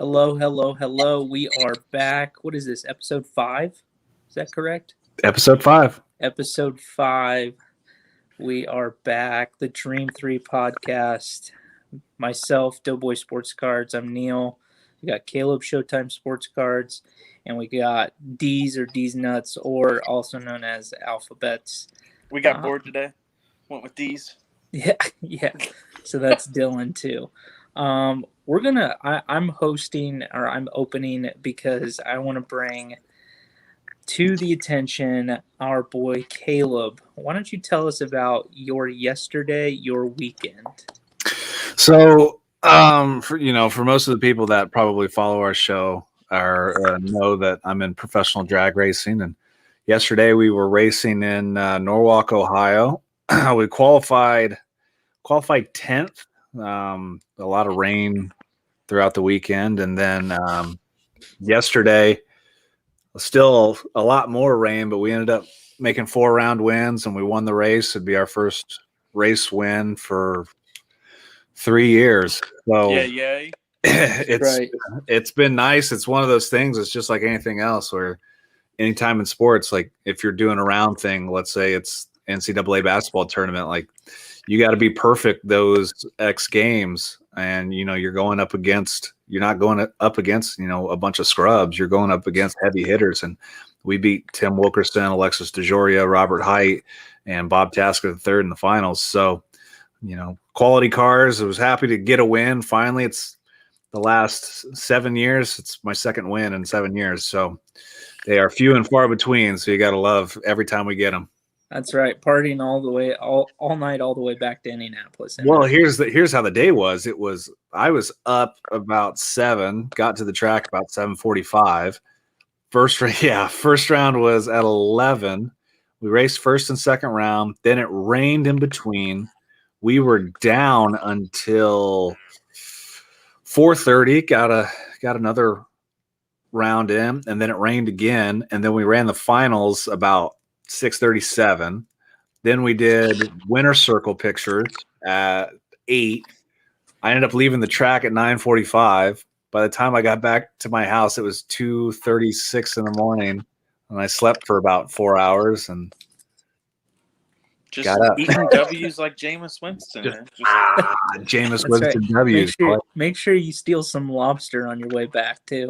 Hello, hello, hello. We are back. What is this, episode 5? Is that correct? Episode 5. Episode 5. We are back. The Dream 3 podcast. Myself, Doughboy Sports Cards. I'm Neil. We got Caleb Showtime Sports Cards. And we got D's or D's Nuts, or also known as Alphabets. We got bored today. Went with D's. Yeah. So that's Dylan too. I'm hosting, or I'm opening, because I want to bring to the attention our boy Caleb. Why don't you tell us about your weekend? So, for most of the people that probably follow our show or know that I'm in professional drag racing, and yesterday we were racing in Norwalk, Ohio. We qualified 10th. A lot of rain throughout the weekend, and then yesterday still a lot more rain, but we ended up making 4-round wins and we won the race. It'd be our first race win for 3 years. So yay. It's been nice. It's one of those things. It's just like anything else, where anytime in sports, like if you're doing a round thing, let's say it's NCAA basketball tournament, like you got to be perfect those X games, and you're not going up against a bunch of scrubs. You're going up against heavy hitters, and we beat Tim Wilkerson, Alexis DeJoria, Robert Height, and Bob Tasker III in the finals. So quality cars. I was happy to get a win. Finally, it's the last 7 years. It's my second win in 7 years. So they are few and far between. So you got to love every time we get them. That's right. Partying all night, all the way back to Indianapolis. Well, here's how the day was. I was up about 7, got to the track about 7:45. First round was at 11. We raced first and second round. Then it rained in between. We were down until 4:30. Got another round in, and then it rained again. And then we ran the finals about 6:37. Then we did winner circle pictures at 8. I ended up leaving the track at 9:45. By the time I got back to my house, it was 2:36 in the morning, and I slept for about 4 hours and just got up. Eating W's like Jameis Winston. Jameis Winston right. W's. Make sure you steal some lobster on your way back too.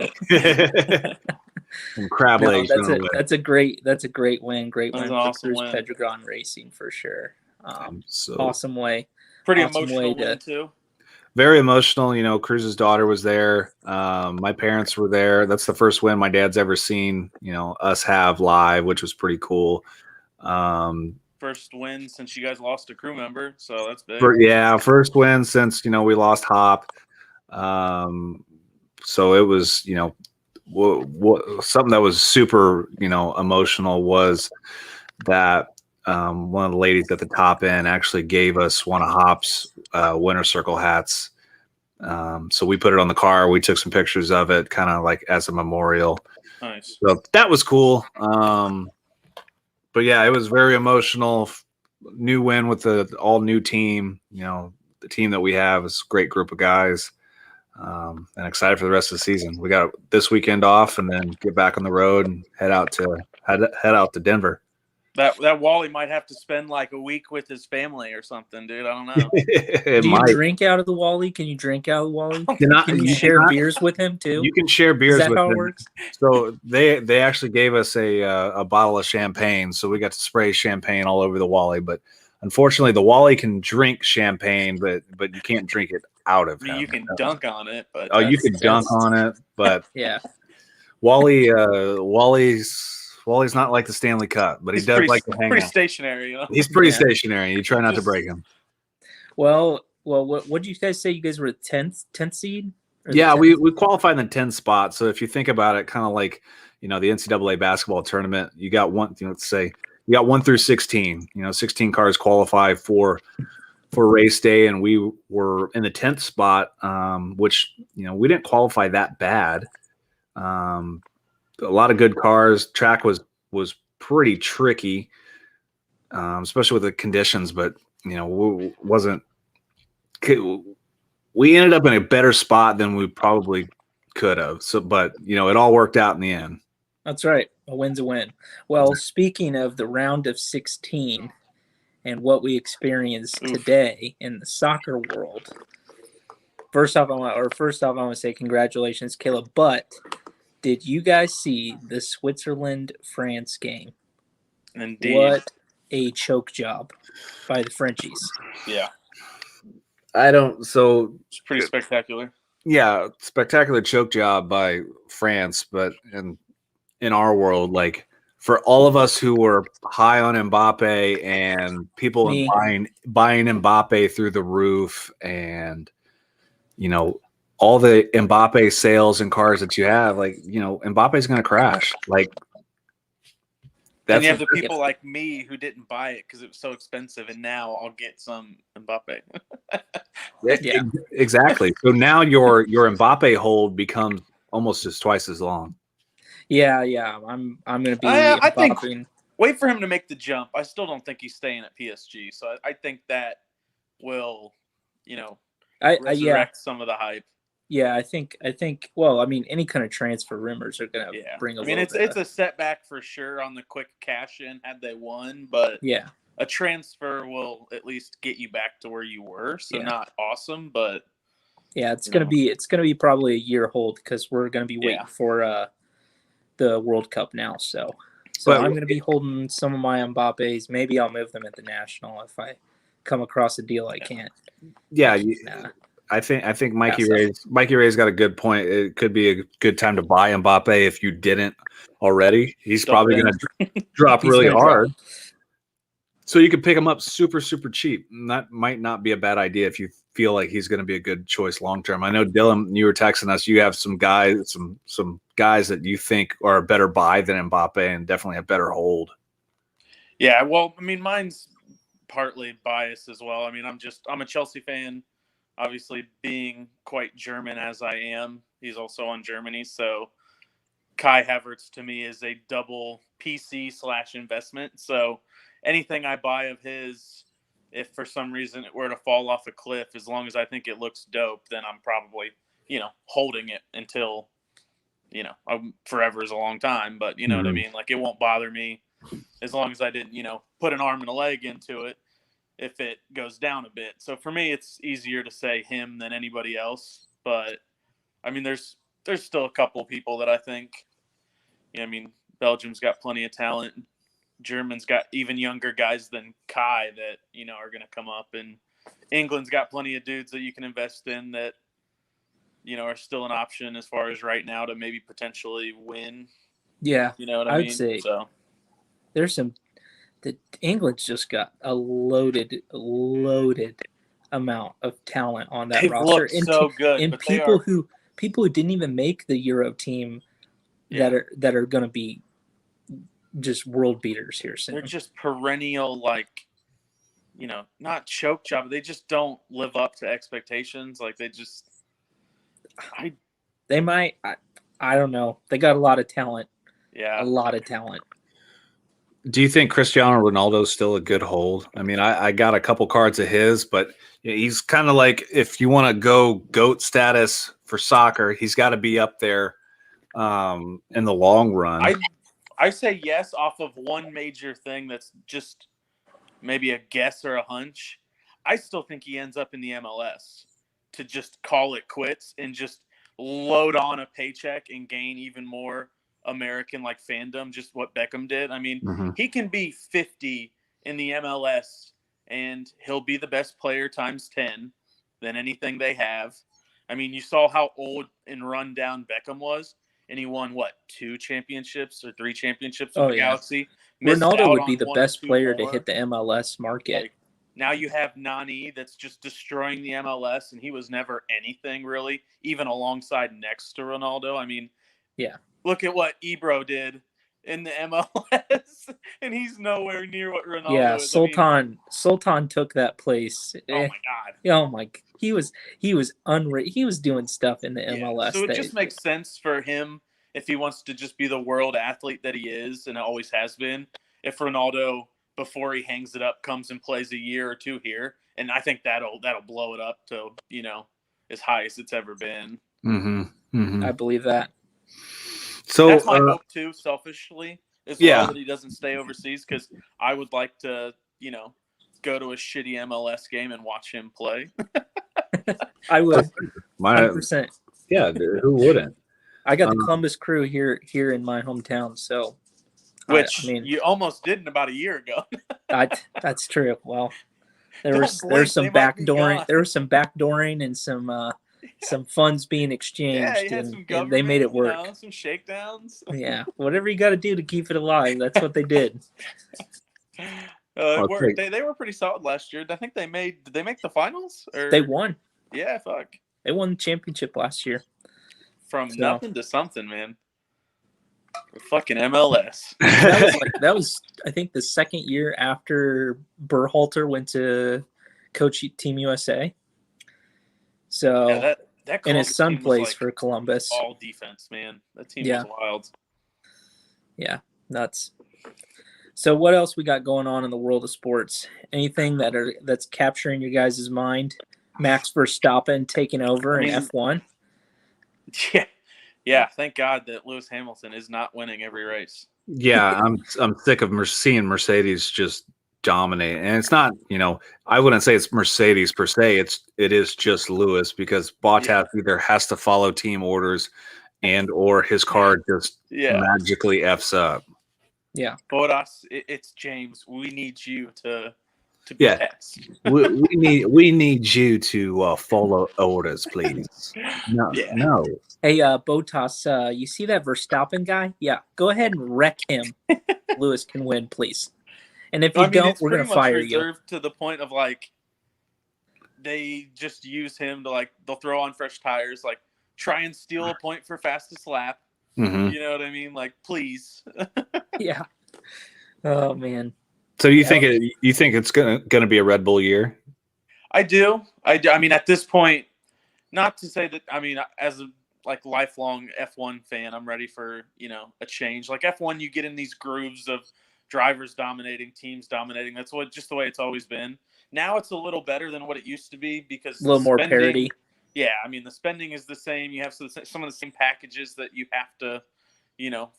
Some crab legs. That's a great win. Great win for awesome Cruz Pedregon Racing for sure. So awesome way. Pretty awesome emotional way win too. Very emotional. Cruz's daughter was there. My parents were there. That's the first win my dad's ever seen, us have live, which was pretty cool. First win since you guys lost a crew member, so that's big. First win since we lost Hop. So it was something that was super emotional was that one of the ladies at the top end actually gave us one of Hop's winner circle hats. So we put it on the car. We took some pictures of it, kind of like as a memorial. Nice. So that was cool. But yeah, it was very emotional. New win with the all new team. The team that we have is a great group of guys. And excited for the rest of the season. We got this weekend off, and then get back on the road and head out to Denver. That Wally might have to spend like a week with his family or something, dude. I don't know. Do you drink out of the Wally? Can you drink out of the Wally? Can you share beers with him too? You can share beers with him. Is that how it works? So they actually gave us a bottle of champagne, so we got to spray champagne all over the Wally. But unfortunately, the Wally can drink champagne, but you can't drink it out of him. You can dunk on it, but you can dunk on it, but yeah. Wally's not like the Stanley Cup, but he does like to hang out. Pretty stationary, He's pretty stationary. You try not to break him. Well, what did you guys say? You guys were the 10th seed? Yeah, we qualified in the 10th spot. So if you think about it, kind of like the NCAA basketball tournament, you got one. Let's say you got 1 through 16. 16 cars qualify for race day, and we were in the 10th spot, which we didn't qualify that bad. A lot of good cars. Track was pretty tricky, especially with the conditions. But we ended up in a better spot than we probably could have. So, but it all worked out in the end. That's right. A win's a win. Well, speaking of the round of 16 and what we experienced today in the soccer world, first off, I want to say congratulations, Caleb. But did you guys see the Switzerland-France game? Indeed. What a choke job by the Frenchies. Yeah. It's pretty spectacular. Yeah, spectacular choke job by France, but in our world, like for all of us who were high on Mbappe and people buying Mbappe through the roof, and all the Mbappe sales and cars that you have, like Mbappe's going to crash. Like and you have the people like me who didn't buy it because it was so expensive, and now I'll get some Mbappe. Yeah, exactly. So now your Mbappe hold becomes almost just twice as long. Yeah. I'm going to be. I think wait for him to make the jump. I still don't think he's staying at PSG, so I think that will, resurrect some of the hype. Yeah, I think. Well, I mean, any kind of transfer rumors are going to bring a. It's a setback for sure on the quick cash in had they won, but yeah, a transfer will at least get you back to where you were. So not awesome, but it's going to be probably a year hold because we're going to be waiting for the World Cup now. So I'm going to be holding some of my Mbappes. Maybe I'll move them at the National if I come across a deal I can't. Yeah. I think Mikey Ray's got a good point. It could be a good time to buy Mbappe if you didn't already. He's probably going to drop really hard. So you could pick him up super, super cheap. And that might not be a bad idea if you feel like he's going to be a good choice long term. I know, Dylan, you were texting us. You have some guys that you think are a better buy than Mbappe and definitely a better hold. Yeah, well, I mean, mine's partly biased as well. I mean, I'm a Chelsea fan. Obviously, being quite German as I am, he's also on Germany. So Kai Havertz to me is a double PC/investment. So anything I buy of his, if for some reason it were to fall off a cliff, as long as I think it looks dope, then I'm probably, holding it until, forever is a long time. But you know what I mean? Like, it won't bother me as long as I didn't, put an arm and a leg into it if it goes down a bit. So for me, it's easier to say him than anybody else. But I mean, there's still a couple people that I think, Belgium's got plenty of talent. German's got even younger guys than Kai that, are going to come up. And England's got plenty of dudes that you can invest in that, are still an option as far as right now to maybe potentially win. Yeah. You know what I mean? I'd say so there's England's just got a loaded amount of talent on that roster. And so good. And people who didn't even make the Euro team that are going to be just world beaters here soon. They're just perennial, not choke job. They just don't live up to expectations. Like they might. I don't know. They got a lot of talent. Yeah, a lot of talent. Do you think Cristiano Ronaldo is still a good hold? I mean, I got a couple cards of his, but he's kind of like, if you want to go GOAT status for soccer, he's got to be up there in the long run. I say yes off of one major thing that's just maybe a guess or a hunch. I still think he ends up in the MLS to just call it quits and just load on a paycheck and gain even more American fandom, just what Beckham did. I mean, he can be 50 in the MLS and he'll be the best player times 10 than anything they have. I mean, you saw how old and run down Beckham was, and he won 2 championships or 3 championships with the Galaxy. Ronaldo would be the best player to hit the MLS market. Now you have Nani that's just destroying the MLS, and he was never anything really, even alongside next to Ronaldo. I mean, look at what Ebro did in the MLS, and he's nowhere near what Ronaldo is. Sultan took that place. Oh my God! Oh my! He was unreal. He was doing stuff in the MLS. So it just makes sense for him if he wants to just be the world athlete that he is and always has been. If Ronaldo, before he hangs it up, comes and plays a year or 2 here, and I think that'll blow it up to as high as it's ever been. Mhm. I believe that. So That's my hope too, selfishly, as yeah. well, that he doesn't stay overseas, because I would like to, go to a shitty MLS game and watch him play. I would. My 100%. yeah, dude, who wouldn't? I got the Columbus Crew here in my hometown, so Which I mean, you almost didn't about a year ago. that's true. Well, Don't there's blink, some they might be backdooring. gone. There was some backdooring and some funds being Yeah, exchanged, you had some and government, they made it work. some shakedowns. Yeah, whatever you got to do to keep it alive, that's what they did. It worked. They were pretty solid last year. I think did they make the finals? Or? They won. Yeah, fuck. They won the championship last year. From nothing to something, man. Fucking MLS. that was I think the second year after Berhalter went to coach Team USA. So yeah, that and his son team was plays for Columbus. All defense, man. That team was wild. Yeah, nuts. So what else we got going on in the world of sports? Anything that's capturing your guys' mind? Max Verstappen taking over in F1? Yeah. Thank God that Lewis Hamilton is not winning every race. Yeah, I'm sick of seeing Mercedes just dominate, and it's not. I wouldn't say it's Mercedes per se. It is just Lewis, because Bottas either has to follow team orders, or his car just magically F's up. Yeah, Bottas, it's James. We need you to be fast. we need you to follow orders, please. No. Hey, Bottas, you see that Verstappen guy? Yeah, go ahead and wreck him. Lewis can win, please. And if you don't, we're gonna fire you. Reserved to the point of they just use him to they'll throw on fresh tires, try and steal a point for fastest lap. Mm-hmm. You know what I mean? Please. Yeah. Oh man. So you think it's gonna be a Red Bull year? I do. I mean, at this point, not to say that. I mean, as a lifelong F1 fan, I'm ready for a change. F1, you get in these grooves of drivers dominating, teams dominating. That's just the way it's always been. Now it's a little better than what it used to be, because a little more parity. Yeah, I mean, the spending is the same. You have some of the same packages that you have to,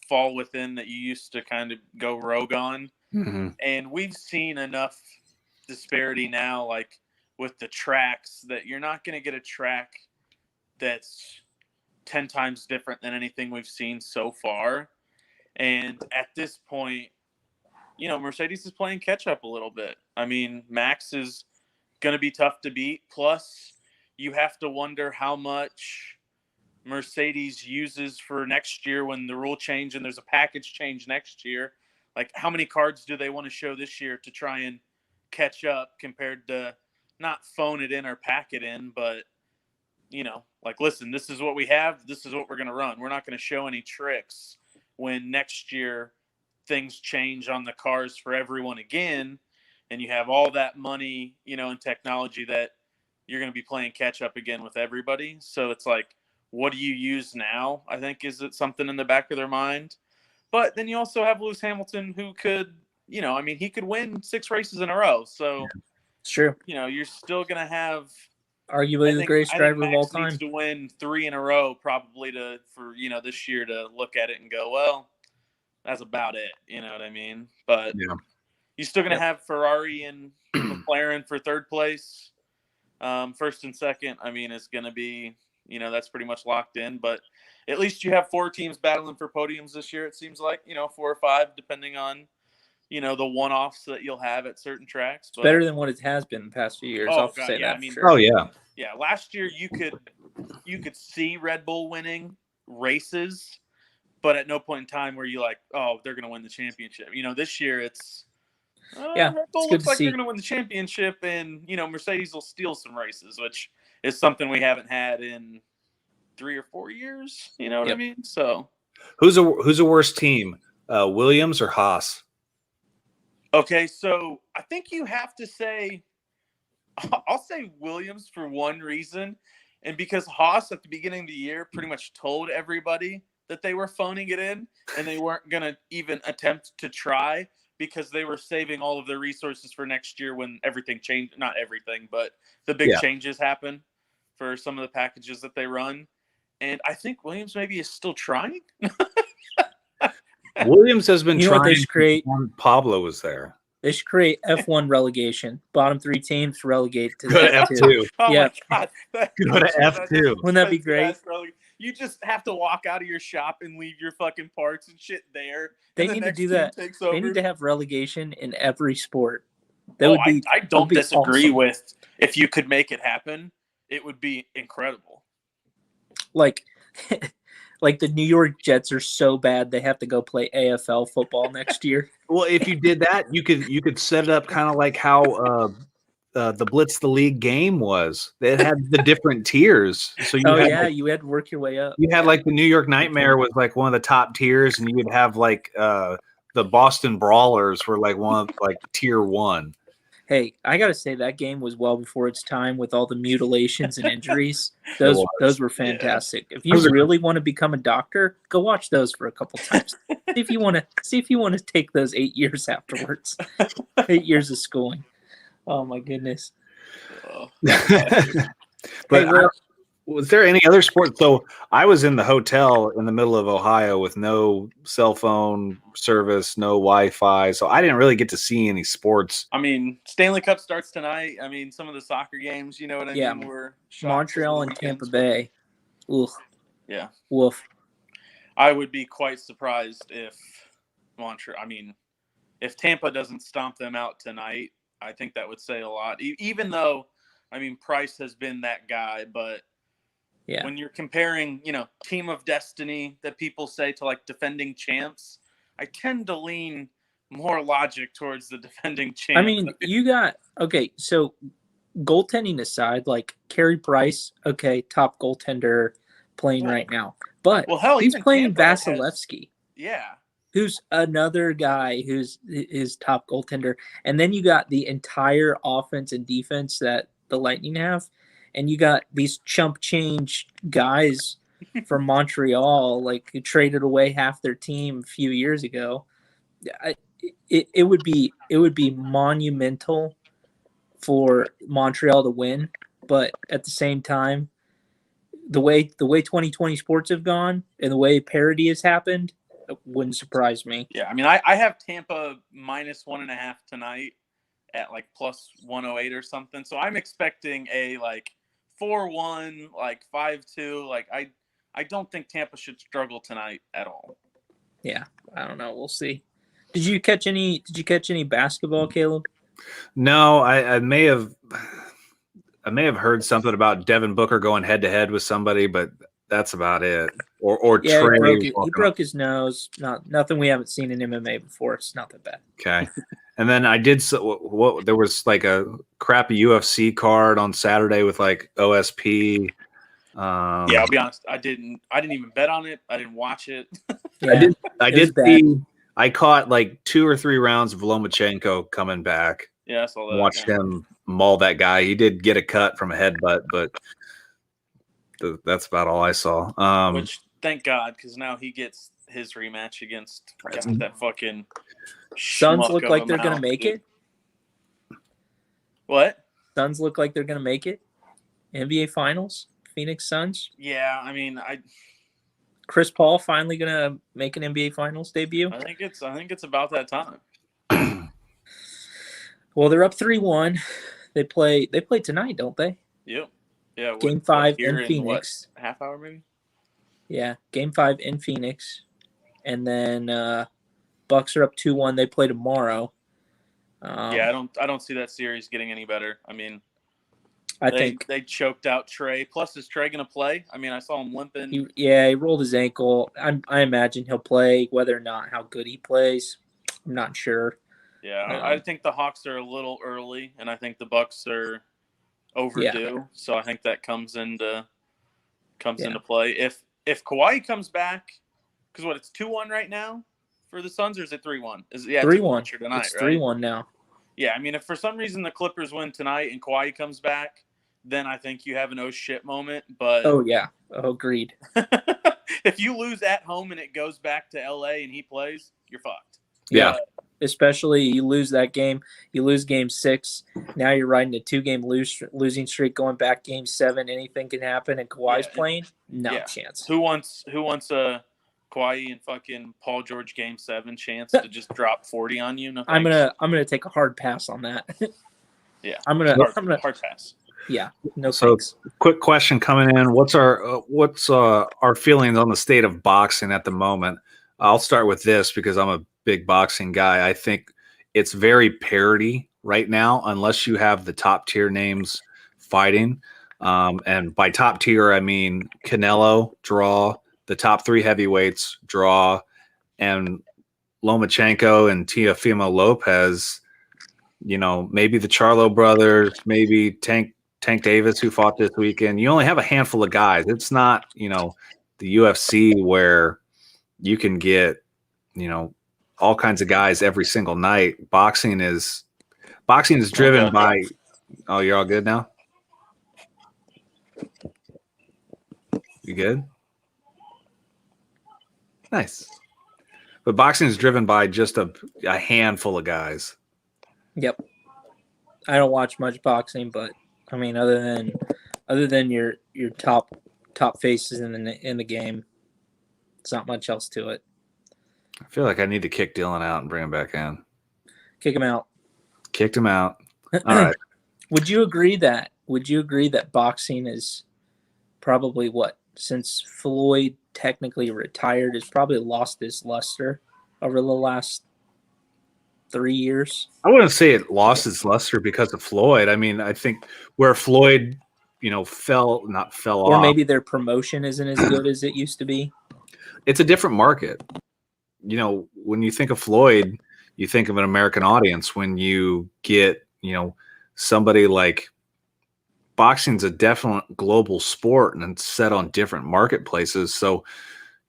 fall within, that you used to kind of go rogue on. Mm-hmm. And we've seen enough disparity now, with the tracks, that you're not going to get a track that's 10 times different than anything we've seen so far. And at this point, Mercedes is playing catch up a little bit. I mean, Max is going to be tough to beat. Plus, you have to wonder how much Mercedes uses for next year when the rule change and there's a package change next year. How many cards do they want to show this year to try and catch up, compared to not phone it in or pack it in, but, listen, this is what we have. This is what we're going to run. We're not going to show any tricks when next year things change on the cars for everyone again, and you have all that money, and technology, that you're going to be playing catch up again with everybody. So it's what do you use now? I think is it something in the back of their mind. But then you also have Lewis Hamilton, who could, he could win 6 races in a row. So it's true. You're still going to have arguably the greatest driver of all time. Needs to win 3 in a row, probably for this year to look at it and go, well, that's about it. You know what I mean? But you're still going to have Ferrari and McLaren for third place. First and second, I mean, it's going to be, that's pretty much locked in. But at least you have 4 teams battling for podiums this year, it seems like, 4 or 5, depending on, the one-offs that you'll have at certain tracks. But, it's better than what it has been the past few years. I'll say that. I mean, sure. Oh, yeah. Yeah, last year you could see Red Bull winning races, but at no point in time were you they're going to win the championship. This year it's Red Bull looks like they're going to win the championship, and Mercedes will steal some races, which is something we haven't had in 3 or 4 years. You know what I mean? So who's a worse team, Williams or Haas? Okay, so I think you have to say, I'll say Williams for one reason, and because Haas at the beginning of the year pretty much told everybody that they were phoning it in, and they weren't going to even attempt to try, because they were saving all of their resources for next year when everything changed. Not everything, but the big changes happen for some of the packages that they run. and I think Williams maybe is still trying. Williams has been You know what they trying should create? when Pablo was there. They should create F1 relegation. Bottom 3 teams relegate to the Go to F2. F2. Oh Yeah. my God. Go to F2. Wouldn't that be great? You just have to walk out of your shop and leave your fucking parts and shit there. They and the need to next do team that. takes over. They need to have relegation in every sport. That would be. I don't be disagree awesome. with if you could make it happen. It would be incredible. Like the New York Jets are so bad they have to go play AFL football next year. Well, if you did that, you could set it up kind of like how the Blitz the League game was. It had the different tiers. So you you had to work your way up. You had like the New York Nightmare was like one of the top tiers, and you would have like the Boston Brawlers were like one of like tier 1. Hey, I gotta say that game was well before its time with all the mutilations and injuries. Those were fantastic. Yeah. If you really want to become a doctor, go watch those for a couple times. see if you want to take those 8 years afterwards. 8 years of schooling. Oh my goodness. But was there any other sport? So I was in the hotel in the middle of Ohio with no cell phone service, no Wi-Fi. So I didn't really get to see any sports. I mean, Stanley Cup starts tonight. I mean, some of the soccer games, you know what I mean? Were Montreal and Tampa Bay. Ugh. Yeah. Woof. I would be quite surprised if if Tampa doesn't stomp them out tonight. I think that would say a lot. Even though, I mean, Price has been that guy, but yeah, when you're comparing, team of destiny that people say to like defending champs, I tend to lean more logic towards the defending champ. I mean, so goaltending aside, like Carey Price, top goaltender playing right now. But he's playing Vasilevsky. Who's another guy who's his top goaltender. And then you got the entire offense and defense that the Lightning have. And you got these chump change guys from Montreal, like who traded away half their team a few years ago. It would be monumental for Montreal to win, but at the same time, the way 2020 sports have gone and the way parity has happened, it wouldn't surprise me. Yeah, I mean, I have Tampa -1.5 tonight at like +108 or something. So I'm expecting a like 4-1, like 5-2. Like I don't think Tampa should struggle tonight at all. Yeah, I don't know. We'll see. Did you catch any basketball, Caleb? No, I may have heard something about Devin Booker going head to head with somebody, but that's about it. Or Trey. He broke his nose. Nothing we haven't seen in MMA before. It's not that bad. Okay. And then I did there was like a crappy UFC card on Saturday with like OSP. Yeah, I'll be honest. I didn't even bet on it. I didn't watch it. Yeah, I did see. I caught like 2 or 3 rounds of Lomachenko coming back. Yeah, I saw that. Watched him maul that guy. He did get a cut from a headbutt, but that's about all I saw. Which thank God, because now he gets his rematch against that fucking Suns look like they're gonna make it. What? Suns look like they're gonna make it. NBA Finals, Phoenix Suns. Yeah, I mean, Chris Paul finally gonna make an NBA Finals debut. I think it's about that time. Well, they're up 3-1. They play tonight, don't they? Yep. Yeah. Game 5 in Phoenix. Half hour maybe. Yeah, Game 5 in Phoenix, and then Bucks are up 2-1. They play tomorrow. Yeah, I don't see that series getting any better. I mean, I think they choked out Trey. Plus, is Trey going to play? I mean, I saw him limping. He rolled his ankle. I imagine he'll play. Whether or not how good he plays, I'm not sure. Yeah, I think the Hawks are a little early, and I think the Bucks are overdue. Yeah. So I think that comes into play. If Kawhi comes back, because it's 2-1 right now for the Suns, or is it 3-1? 3-1 tonight. It's 3-1 now. Yeah, I mean, if for some reason the Clippers win tonight and Kawhi comes back, then I think you have an oh shit moment. But agreed. If you lose at home and it goes back to LA and he plays, you're fucked. Yeah. Especially you lose that game, you lose game 6. Now you're riding a 2-game losing streak, going back game 7. Anything can happen, and Kawhi's playing. No chance. Who wants a Kawhi and fucking Paul George game 7 chance to just drop 40 on you? No, I'm gonna take a hard pass on that. Yeah, I'm gonna hard pass. Yeah, no So, thanks. quick question coming in: what's our feelings on the state of boxing at the moment? I'll start with this because I'm a big boxing guy. I think it's very parity right now, unless you have the top tier names fighting. And by top tier, I mean Canelo, draw, the top 3 heavyweights, draw, and Lomachenko and Teofimo Lopez. You know, maybe the Charlo brothers, maybe Tank Davis, who fought this weekend. You only have a handful of guys. It's not, you know, the UFC where you can get, you know, all kinds of guys every single night. Boxing is driven by. Oh, you're all good now? You good? Nice. But boxing is driven by just a handful of guys. Yep. I don't watch much boxing, but I mean, other than your top faces in the game, it's not much else to it. I feel like I need to kick Dylan out and bring him back in. Kick him out. Kicked him out. All right. Would you agree that boxing is probably since Floyd technically retired, has probably lost its luster over the last 3 years? I wouldn't say it lost its luster because of Floyd. I mean, I think where Floyd, you know, fell off. Or maybe their promotion isn't as good as it used to be. It's a different market. You know, when you think of Floyd, you think of an American audience. When you get, you know, somebody like boxing's a definite global sport and it's set on different marketplaces. So,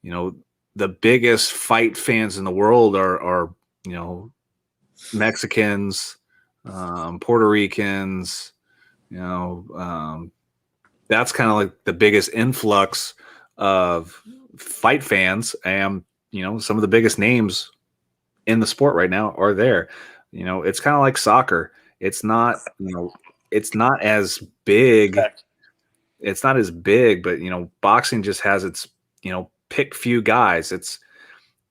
you know, the biggest fight fans in the world are you know, Mexicans, Puerto Ricans, you know, that's kind of like the biggest influx of fight fans. And, you know, some of the biggest names in the sport right now are there. You know, it's kind of like soccer. It's not, you know, it's not as big. It's not as big, but, you know, boxing just has its, you know, pick few guys.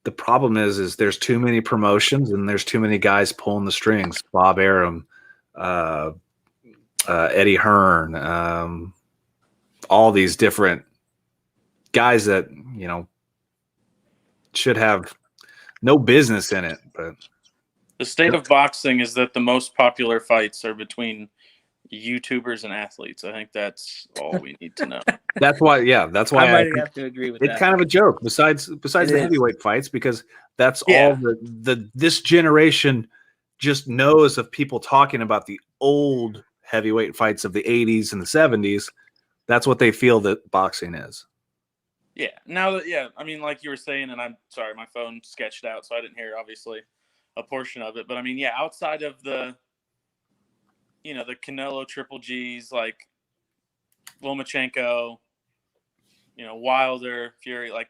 The problem is there's too many promotions and there's too many guys pulling the strings. Bob Arum, Eddie Hearn, all these different guys that, you know, should have no business in it. But the state of boxing is that the most popular fights are between YouTubers and athletes. I think that's all we need to know. That's why I might have to agree with that. It's kind of a joke besides the heavyweight fights, because that's all this generation just knows of people talking about the old heavyweight fights of the 80s and the 70s. That's what they feel that boxing is. Yeah. Now that, I mean, like you were saying, and I'm sorry, my phone sketched out, so I didn't hear, obviously, a portion of it. But, I mean, yeah, outside of the, you know, the Canelo Triple Gs, like Lomachenko, you know, Wilder, Fury, like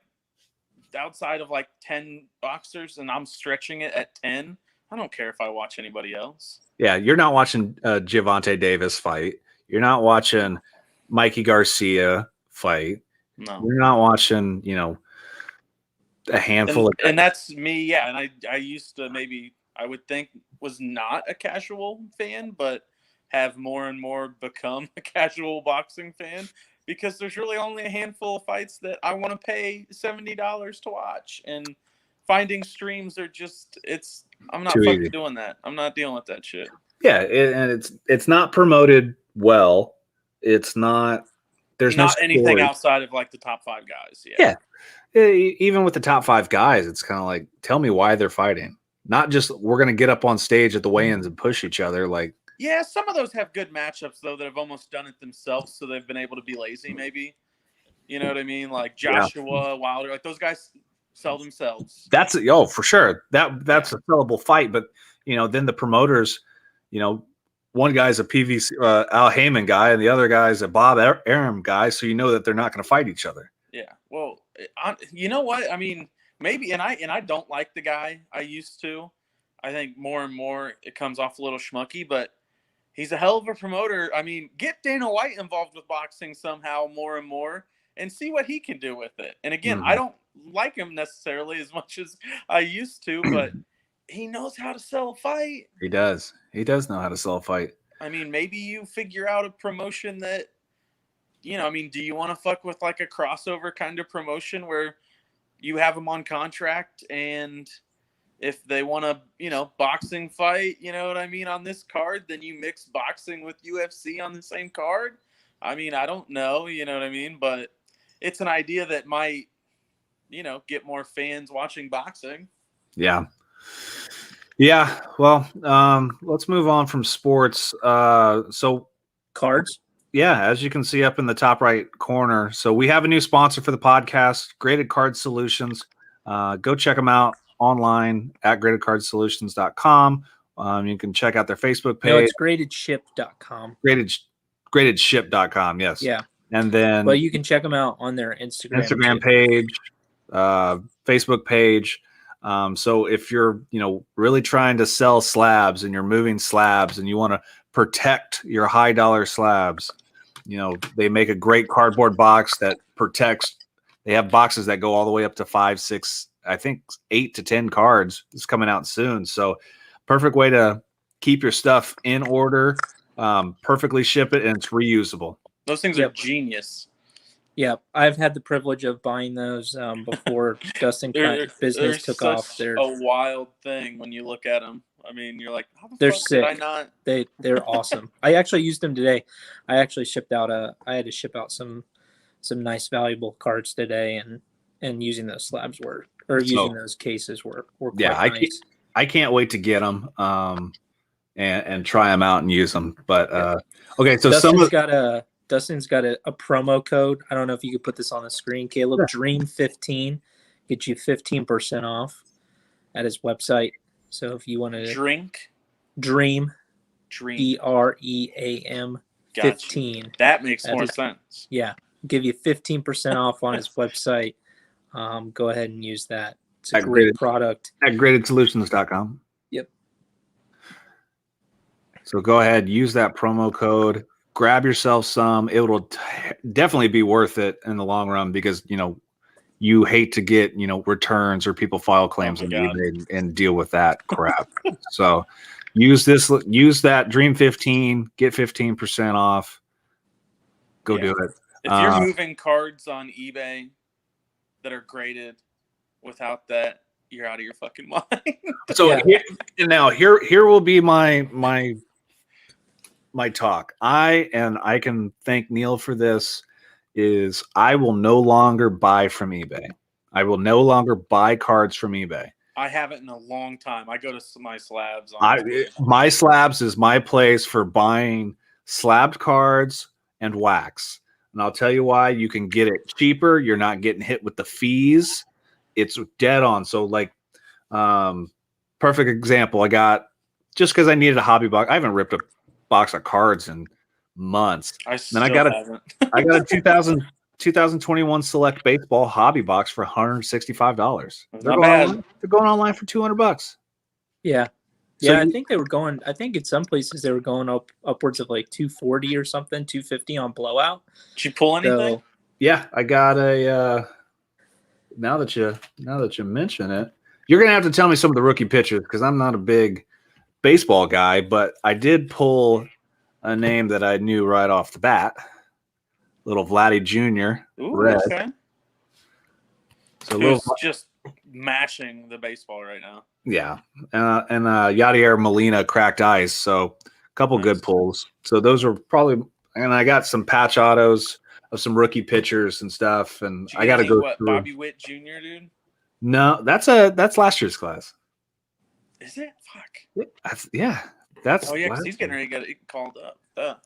outside of like 10 boxers, and I'm stretching it at 10, I don't care if I watch anybody else. Yeah, you're not watching Gervonta Davis fight. You're not watching Mikey Garcia fight. No. You're not watching, you know, a handful of. And that's me, yeah. And I used to maybe, I would think, was not a casual fan, but have more and more become a casual boxing fan, because there's really only a handful of fights that I want to pay $70 to watch. And finding streams are just, I'm not fucking doing that. I'm not dealing with that shit. Yeah, and it's not promoted well. It's not. There's not no anything outside of like the top 5 guys. Yeah. Even with the top 5 guys, it's kind of like, tell me why they're fighting. Not just we're going to get up on stage at the weigh-ins and push each other. Like, yeah, some of those have good matchups though that have almost done it themselves, so they've been able to be lazy. Maybe, you know what I mean? Like Joshua, Wilder, like those guys sell themselves. That's for sure. That's a sellable fight, but you know, then the promoters, you know, one guy's a PVC Al Heyman guy, and the other guy's a Bob Arum guy, so you know that they're not going to fight each other. Yeah, well, you know what? I mean, maybe, and I don't like the guy I used to. I think more and more it comes off a little schmucky, but he's a hell of a promoter. I mean, get Dana White involved with boxing somehow more and more and see what he can do with it. And again, I don't like him necessarily as much as I used to, but he knows how to sell a fight. He does. He does know how to sell a fight. I mean, maybe you figure out a promotion that, you know, I mean, do you want to fuck with like a crossover kind of promotion where you have them on contract and if they want to, you know, boxing fight, you know what I mean, on this card, then you mix boxing with UFC on the same card? I mean, I don't know, you know what I mean? But it's an idea that might, you know, get more fans watching boxing. Yeah. Yeah. Well, let's move on from sports. So Cards. Yeah, as you can see up in the top right corner. So we have a new sponsor for the podcast, Graded Card Solutions. Go check them out online at gradedcardsolutions.com. You can check out their Facebook page. No, it's gradedship.com. Gradedship.com, yes. Yeah. And then But you can check them out on their Instagram page, Facebook page. So if you're, you know, really trying to sell slabs and you're moving slabs and you want to protect your high dollar slabs, you know, they make a great cardboard box that protects. They have boxes that go all the way up to 5, 6, I think 8 to 10 cards. It's coming out soon. So perfect way to keep your stuff in order, perfectly ship it, and it's reusable. Those things are genius. Yeah, I've had the privilege of buying those before Dustin business took off. They're a wild thing when you look at them. I mean, you're like, how the they're fuck sick. did I not? They're awesome. I actually used them today. I actually I had to ship out some nice valuable cards today, and using those slabs using those cases were quite nice. I can't wait to get them and try them out and use them. But okay, so Dustin's got a promo code. I don't know if you could put this on the screen, Caleb. Yeah. Dream15 gets you 15% off at his website. So if you want to Dream DREAM 15. That makes more sense. Yeah, give you 15% off on his website. Go ahead and use that. It's a great product at gradedsolutions.com. Yep. So go ahead, use that promo code. Grab yourself some. It will definitely be worth it in the long run because, you know, you hate to get, you know, returns or people file claims on eBay and deal with that crap. So use that Dream 15, get 15% off. Go do it. If you're moving cards on eBay that are graded without that, you're out of your fucking mind. So here will be my talk. I can thank Neil for this. Is I will no longer buy from eBay. I will no longer buy cards from eBay. I haven't in a long time. I go to my slabs. My slabs is my place for buying slabbed cards and wax. And I'll tell you why. You can get it cheaper. You're not getting hit with the fees. It's dead on. So like, perfect example. I got, just because I needed a hobby box. I haven't ripped a box of cards in months. I got a 2021 Select Baseball hobby box for $165. They're going online for $200. Yeah. Yeah, I think they were going. I think in some places they were going upwards of like 240 or something, 250 on blowout. Did you pull anything? So, yeah, I got a. Now that you mention it, you're gonna have to tell me some of the rookie pitchers because I'm not a big baseball guy, but I did pull a name that I knew right off the bat. Little Vladdy Jr. Ooh, red. Okay. So just mashing the baseball right now. Yeah, and Yadier Molina cracked ice. So a couple good pulls. So those are probably, and I got some patch autos of some rookie pitchers and stuff. And I got to go through. Bobby Witt Jr., dude? No, that's last year's class. Is it? Fuck. Yeah, that's. Oh yeah, because he's getting ready to get called up.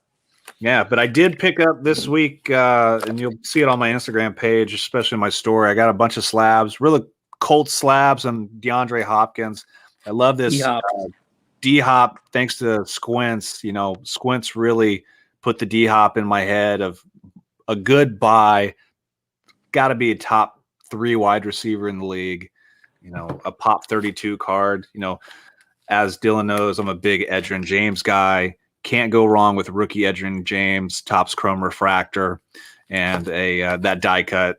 Yeah, but I did pick up this week, and you'll see it on my Instagram page, especially my story. I got a bunch of slabs, really Colt slabs and DeAndre Hopkins. I love this D-Hop, thanks to Squints. You know, Squints really put the D-Hop in my head of a good buy. Got to be a top 3 wide receiver in the league. You know, a pop 32 card. You know, as Dylan knows, I'm a big Edgerrin James guy. Can't go wrong with rookie Edgerrin James, Topps Chrome Refractor, and that die cut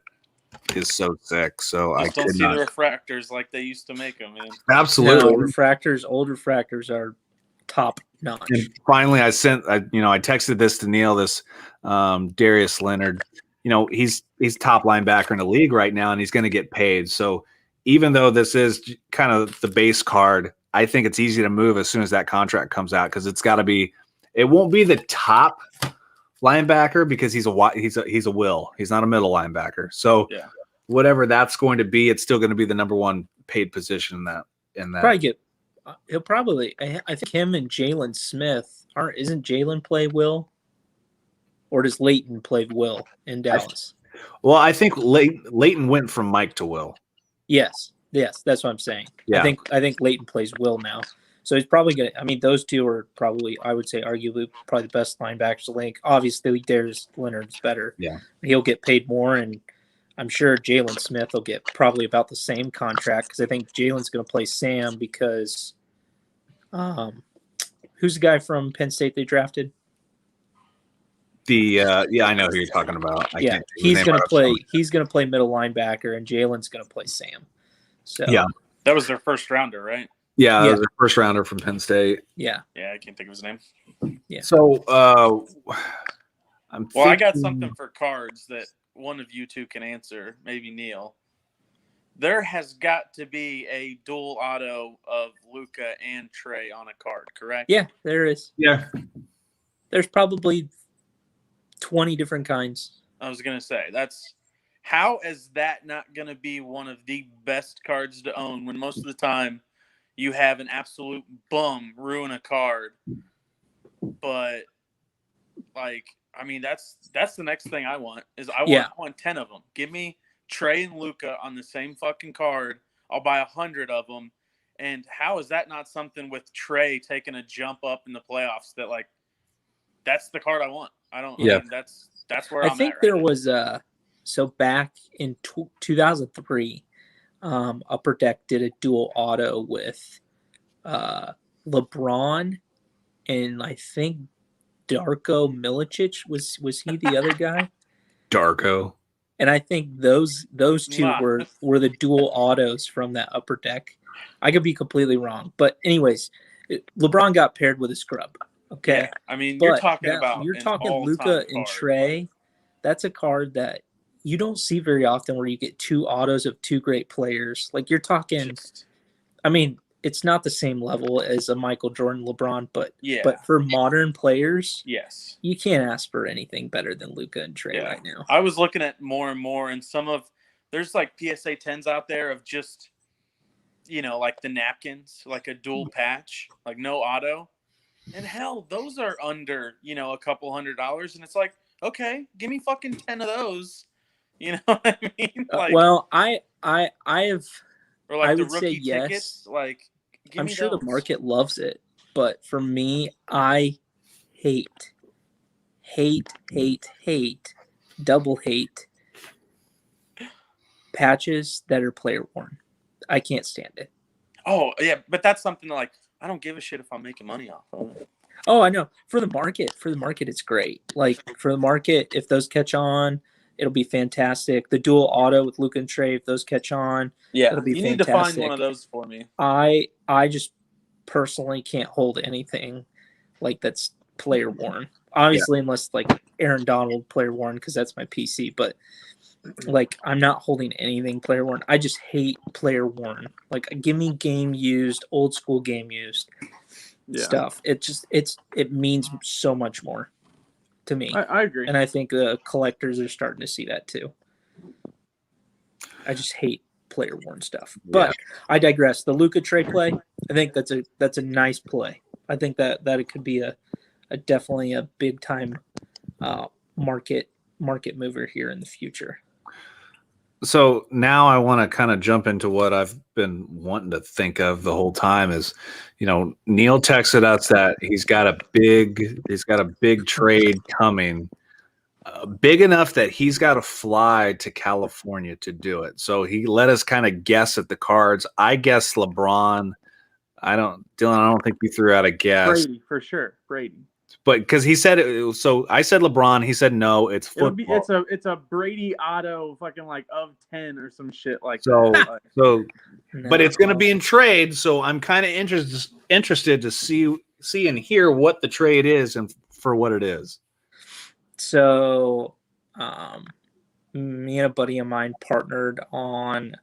is so sick. So I I don't could see not. the refractors like they used to make them, man. Absolutely. No, old refractors are top notch. And finally, I texted this to Neil, this Darius Leonard. He's top linebacker in the league right now, and he's going to get paid. So even though this is kind of the base card, I think it's easy to move as soon as that contract comes out, because it's got to be. It won't be the top linebacker because he's a will. He's not a middle linebacker. So whatever that's going to be, it's still going to be the number one paid position in that. He'll probably. I think him and Jalen Smith isn't Jalen play Will, or does Leighton play Will in Dallas? Well, I think Leighton went from Mike to Will. Yes, that's what I'm saying. Yeah. I think Leighton plays Will now, so he's probably gonna. I mean, those two are probably, I would say, arguably probably the best linebackers in the league. Obviously, Darius Leonard's better. Yeah, he'll get paid more, and I'm sure Jalen Smith will get probably about the same contract, because I think Jalen's going to play Sam because, who's the guy from Penn State they drafted? I know who you're talking about. He's going to play. He's going to play middle linebacker, and Jalen's going to play Sam. So that was their first rounder, right? Yeah, that was their first rounder from Penn State. Yeah, I can't think of his name. Yeah. So, I got something for cards that one of you two can answer, maybe Neil. There has got to be a dual auto of Luka and Trey on a card, correct? Yeah, there is. Yeah. There's probably 20 different kinds. I was going to say, how is that not going to be one of the best cards to own when most of the time you have an absolute bum ruin a card? But, that's the next thing I want. I want 10 of them. Give me Trey and Luka on the same fucking card. I'll buy 100 of them. And how is that not something with Trey taking a jump up in the playoffs that that's the card I want? I mean, that's where I'm at. I think there was so back in 2003, Upper Deck did a dual auto with LeBron and I think Darko Milicic. Was he the other guy? Darko. And I think those two were the dual autos from that Upper Deck. I could be completely wrong, but anyways, LeBron got paired with a scrub. Okay, yeah, I mean, you're talking Luka and Trey. That's a card that you don't see very often, where you get two autos of two great players. Like you're talking. I mean, it's not the same level as a Michael Jordan, LeBron, but for modern players, yes, you can't ask for anything better than Luka and Trey right now. I was looking at more and more, and there's like PSA 10s out there of just, like the napkins, like a dual patch, like no auto. And hell, those are under, a couple $100, and it's like, okay, give me fucking 10 of those. You know what I mean? Well, I have. Or like I the would rookie say tickets, I'm sure the market loves it, but for me, I hate, double hate patches that are player worn. I can't stand it. Oh yeah, but that's something I don't give a shit if I'm making money off of it. Oh, I know. For the market, it's great. Like for the market, if those catch on, it'll be fantastic. The dual auto with Luka and Trey, if those catch on, it'll be fantastic. You need to find one of those for me. I just personally can't hold anything like that's player worn. Obviously, unless like Aaron Donald player worn, because that's my PC. But I'm not holding anything player worn. I just hate player worn. Like, give me game used, old school game used stuff. It means so much more to me. I agree. And I think the collectors are starting to see that too. I just hate player worn stuff. But I digress. The Luka Trey play, I think that's a nice play. I think that it could be a definitely a big time market mover here in the future. So now I want to kind of jump into what I've been wanting to think of the whole time is, Neil texted us that he's got a big trade coming, big enough that he's got to fly to California to do it. So he let us kind of guess at the cards. I guess LeBron, I don't think you threw out a guess. Brady for sure. Brady. But because he said it, so I said LeBron. He said no. It's football. It's a Brady auto, fucking like of 10 or some shit like so that. so. No. But it's going to be in trade, so I'm kind of interested to see and hear what the trade is and for what it is. So, me and a buddy of mine partnered on.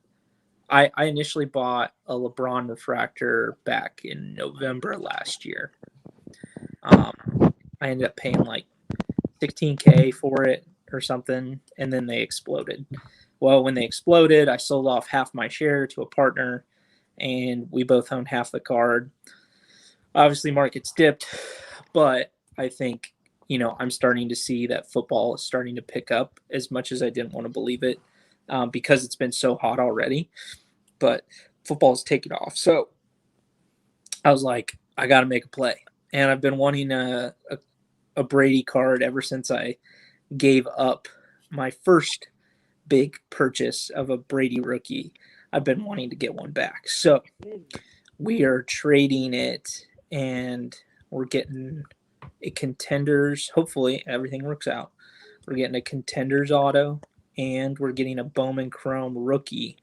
I initially bought a LeBron refractor back in November last year. I ended up paying like $16K for it or something, and then they exploded. Well, when they exploded, I sold off half my share to a partner, and we both own half the card. Obviously, market's dipped, but I think, I'm starting to see that football is starting to pick up as much as I didn't want to believe it because it's been so hot already. But football's taken off. So I was like, I got to make a play. And I've been wanting a Brady card ever since I gave up my first big purchase of a Brady rookie. I've been wanting to get one back. So we are trading it, and we're getting a Contenders. Hopefully everything works out. We're getting a Contenders auto, and we're getting a Bowman Chrome rookie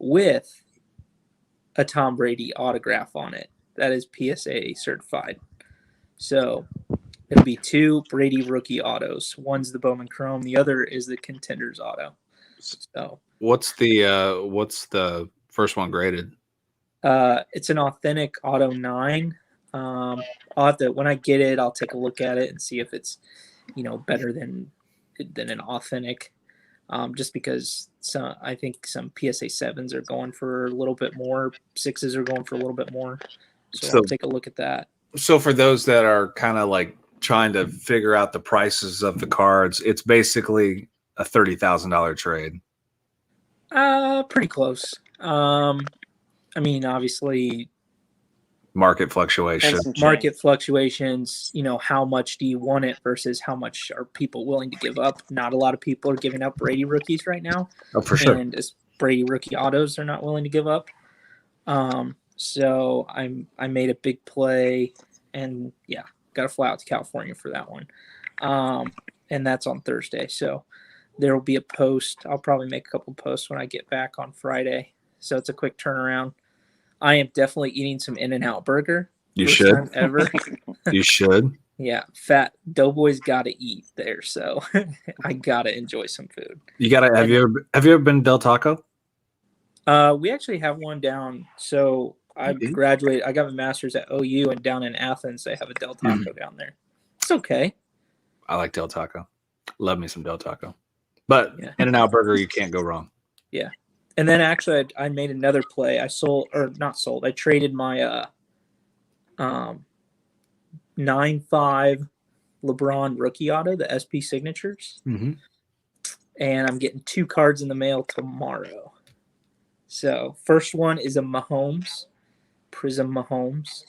with a Tom Brady autograph on it. That is PSA certified. So it'll be 2 Brady rookie autos. One's the Bowman Chrome. The other is the Contenders auto. So what's the first one graded? It's an authentic auto 9. I'll have to, when I get it, I'll take a look at it and see if it's, better than an authentic. Just because I think some PSA 7s are going for a little bit more, 6s are going for a little bit more. So I'll take a look at that. So for those that are kind of like trying to figure out the prices of the cards, it's basically a $30,000 trade. Pretty close. Obviously, market fluctuations. How much do you want it versus how much are people willing to give up? Not a lot of people are giving up Brady rookies right now. Oh, for sure. And as Brady rookie autos, they're not willing to give up. So I made a big play, and got to fly out to California for that one. And that's on Thursday. So there will be a post. I'll probably make a couple posts when I get back on Friday. So it's a quick turnaround. I am definitely eating some In-N-Out burger. You should. Ever. You should. Yeah, fat doughboys got to eat there, so I gotta enjoy some food. You gotta. Have you ever been to Del Taco? We actually have one down. So I graduated. I got my master's at OU, and down in Athens, they have a Del Taco down there. It's okay. I like Del Taco. Love me some Del Taco. But In-N-Out burger, you can't go wrong. Yeah. And then actually, I made another play. I traded my 9.5 LeBron rookie auto, the SP signatures. Mm-hmm. And I'm getting 2 cards in the mail tomorrow. So first one is a Mahomes, Prism Mahomes,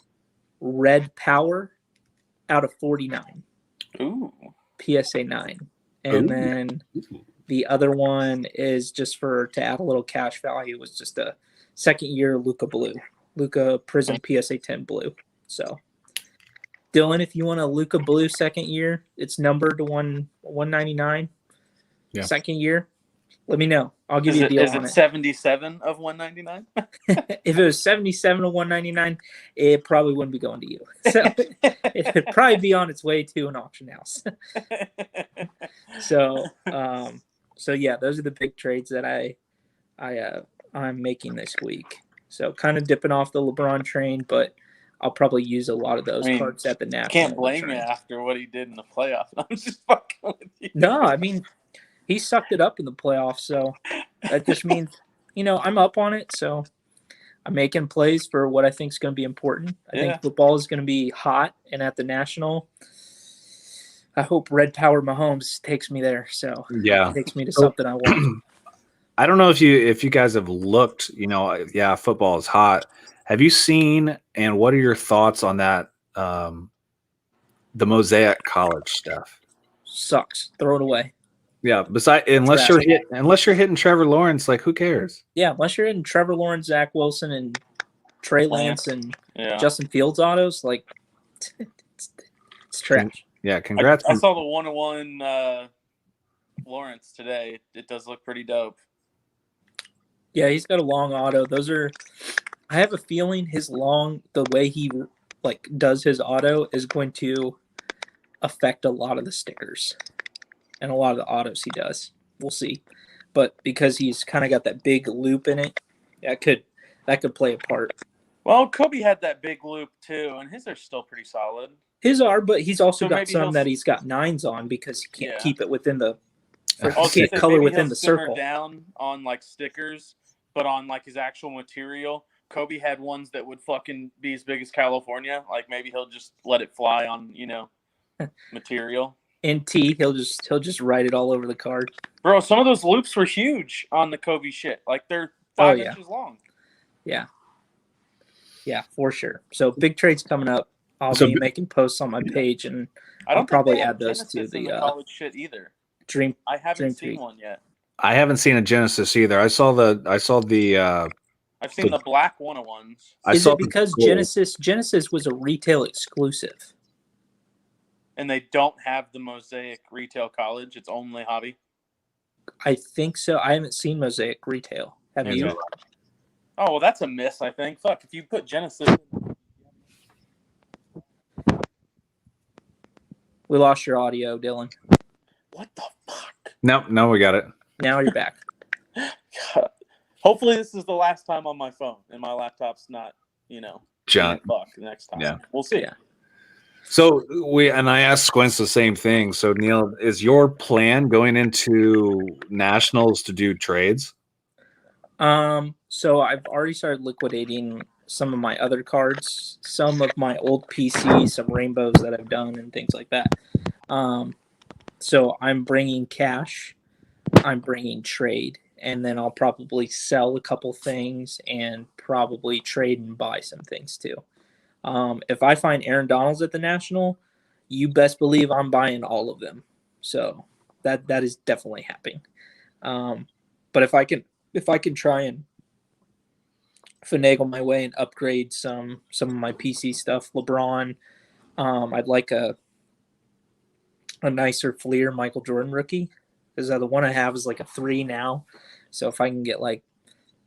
Red Power out of 49. Ooh. PSA 9. And then the other one is just to add a little cash value, was just a second-year Luka Blue. Luka Prism PSA 10 Blue. So, Dylan, if you want a Luka Blue second year, it's numbered to 199. Yeah. Second year, let me know. I'll give you a deal on it. 77 of 199? If it was 77 of 199, it probably wouldn't be going to you. So it'd probably be on its way to an auction house. So those are the big trades that I'm making this week. So kind of dipping off the LeBron train, but I'll probably use a lot of those cards at the national. Can't blame you after what he did in the playoffs. I'm just fucking with you. No, he sucked it up in the playoffs, so that just means, I'm up on it. So I'm making plays for what I think is going to be important. I think football is going to be hot, and at the national, I hope Red Power Mahomes takes me there. So it takes me to something I want. I don't know if you guys have looked. Football is hot. Have you seen? And what are your thoughts on that? The Mosaic College stuff sucks. Throw it away. Yeah. Unless you're hitting Trevor Lawrence, like who cares? Yeah, unless you're hitting Trevor Lawrence, Zach Wilson, and Trey Lance and Justin Fields autos, like it's trash. Yeah, congrats. I saw the 101 Lawrence today. It does look pretty dope. Yeah, he's got a long auto. Those are. I have a feeling the way he like does his auto is going to affect a lot of the stickers and a lot of the autos he does. We'll see, but because he's kind of got that big loop in it, that could play a part. Well, Kobe had that big loop too, and his are still pretty solid. His are, but he's also got some that he's got 9s on because he can't keep it within the. Can't color within the circle. Down on like stickers, but on like his actual material, Kobe had ones that would fucking be as big as California. Like maybe he'll just let it fly on, material. NT, he'll just write it all over the card. Bro, some of those loops were huge on the Kobe shit. Like they're 5 inches long. Yeah. Yeah, for sure. So big trades coming up. I'll be making posts on my page, and I'll probably add those to the college shit either. Dream. I haven't seen tweet. one yet. I haven't seen a Genesis either. I've seen the black 101s. Is it because Genesis was a retail exclusive? And they don't have the Mosaic retail college. It's only hobby. I think so. I haven't seen Mosaic retail. Have you? Oh, well, that's a miss, I think. Fuck, if you put Genesis. We lost your audio, Dylan. What the fuck? No, we got it. Now you're back. God. Hopefully this is the last time on my phone and my laptop's not, John. Fuck next time. Yeah. We'll see. Yeah. So I asked Squints the same thing. So Neil, is your plan going into nationals to do trades? So I've already started liquidating some of my other cards, some of my old PCs, some rainbows that I've done and things like that. So I'm bringing cash, I'm bringing trade, and then I'll probably sell a couple things and probably trade and buy some things too. If I find Aaron Donalds at the National, you best believe I'm buying all of them. So that is definitely happening. But if I can try and finagle my way and upgrade some of my PC stuff, LeBron, I'd like a nicer Fleer Michael Jordan rookie, because the one I have is like a 3 now. So if I can get like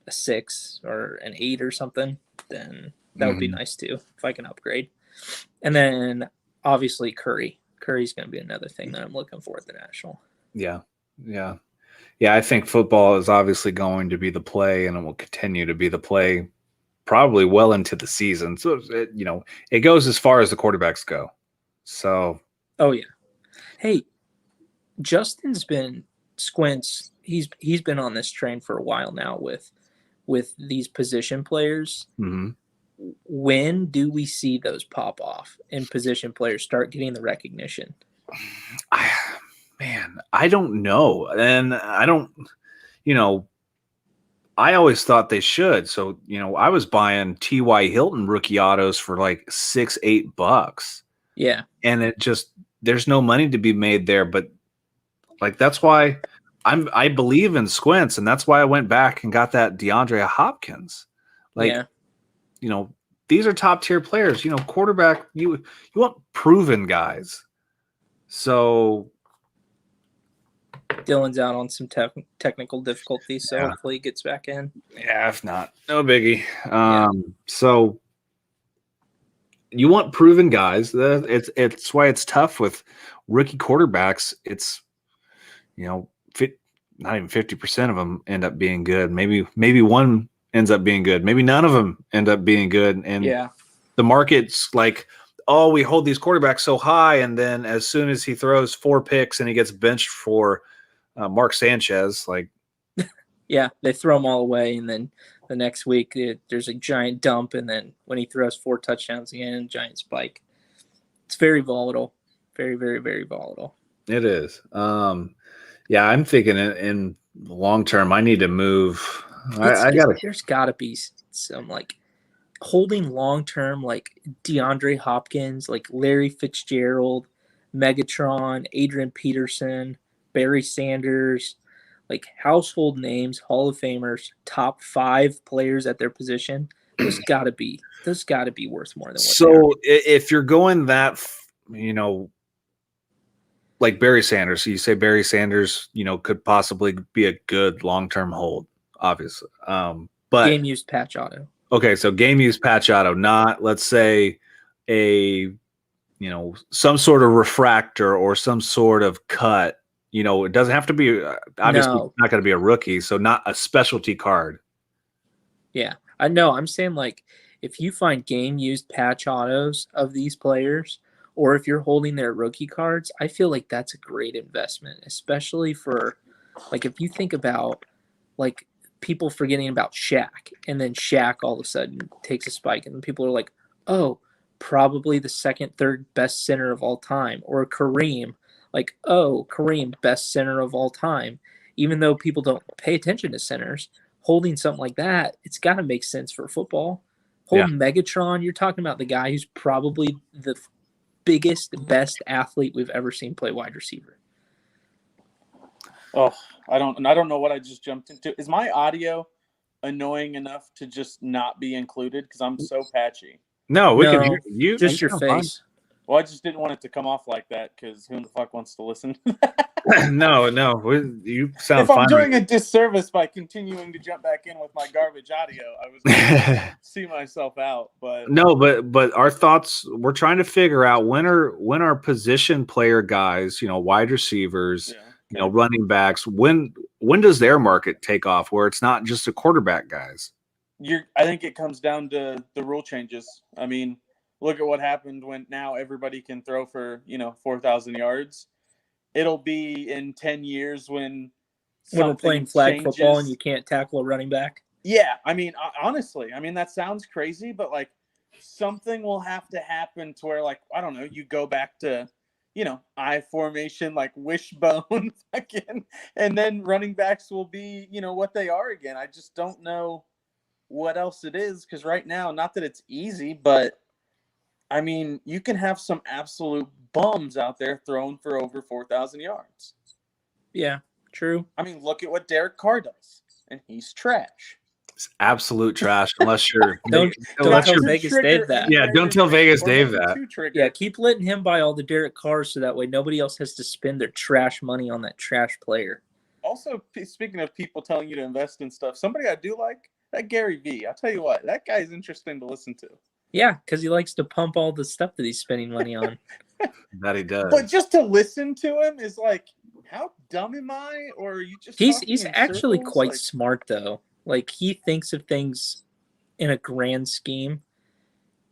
a 6 or an 8 or something, then that would be nice too, if I can upgrade. And then obviously Curry's going to be another thing that I'm looking for at the National. Yeah. I think football is obviously going to be the play, and it will continue to be the play probably well into the season. So it goes as far as the quarterbacks go. So oh yeah. Hey, Justin's been Squints. He's been on this train for a while now with these position players. Mm-hmm. When do we see those pop off and position players start getting the recognition? I don't know. And I don't, I always thought they should. So, I was buying T.Y. Hilton rookie autos for like $6-8. Yeah. And it just, there's no money to be made there. But like, that's why I believe in Squints. And that's why I went back and got that DeAndre Hopkins. Like, these are top tier players, quarterback, you want proven guys. So Dylan's out on some technical difficulties, so hopefully he gets back in. Yeah, if not, no biggie. So you want proven guys. It's why it's tough with rookie quarterbacks. It's not even 50% of them end up being good. Maybe one ends up being good. Maybe none of them end up being good. And the market's like, oh, we hold these quarterbacks so high, and then as soon as he throws 4 picks and he gets benched for Mark Sanchez, like, they throw them all away, and then the next week there's a giant dump, and then when he throws 4 touchdowns again, giant spike. It's very volatile, very, very, very volatile. It is. I'm thinking in long term, I need to move. There's got to be some like holding long term, like DeAndre Hopkins, like Larry Fitzgerald, Megatron, Adrian Peterson, Barry Sanders, like household names, Hall of Famers, top 5 players at their position those gotta be worth more than what So if you're going that, like Barry Sanders, so you say Barry Sanders, could possibly be a good long-term hold, obviously. But game used patch auto. Okay, so game use patch auto, not let's say some sort of refractor or some sort of cut. It doesn't have to be obviously No. not going to be a rookie, so not a specialty card. Yeah, I know. I'm saying like if you find game used patch autos of these players, or if you're holding their rookie cards, I feel like that's a great investment, especially for like if you think about like people forgetting about Shaq, and then Shaq all of a sudden takes a spike, and people are like, oh, probably the second, third best center of all time, or Kareem, like, oh, Kareem, best center of all time. Even though people don't pay attention to centers, holding something like that, it's got to make sense for football. Holding Megatron, you're talking about the guy who's probably the biggest, best athlete we've ever seen play wide receiver. Oh, I don't know what I just jumped into. Is my audio annoying enough to just not be included because I'm so patchy? No, we can hear you. Just your face. Well, I just didn't want it to come off like that because who the fuck wants to listen? No, you sound if I'm fine. doing a disservice by continuing to jump back in with my garbage audio, I was going to see myself out. But no, but our thoughts, we're trying to figure out when are position player guys, wide receivers, running backs, when does their market take off where it's not just a quarterback guys? I think it comes down to the rule changes. I mean, look at what happened when now everybody can throw for 4,000 yards. It'll be in 10 years when we're playing flag football and you can't tackle a running back. Yeah, I mean, honestly, that sounds crazy, but like something will have to happen to where, like, I don't know, you go back to, I formation, like wishbone, again, and then running backs will be, what they are again. I just don't know what else it is because right now, not that it's easy, but I mean, you can have some absolute bums out there throwing for over 4,000 yards. Yeah, true. I mean, look at what Derek Carr does, and he's trash. It's absolute trash unless you're don't tell Vegas Dave that. Yeah, don't tell Vegas Dave that. Yeah, keep letting him buy all the Derek Carrs so that way nobody else has to spend their trash money on that trash player. Also, speaking of people telling you to invest in stuff, somebody I do like, that Gary V. I'll tell you what, that guy is interesting to listen to. Yeah, because he likes to pump all the stuff that he's spending money on. That he does. But just to listen to him is like, how dumb am I? Or are you just he's actually quite smart though. Like he thinks of things in a grand scheme,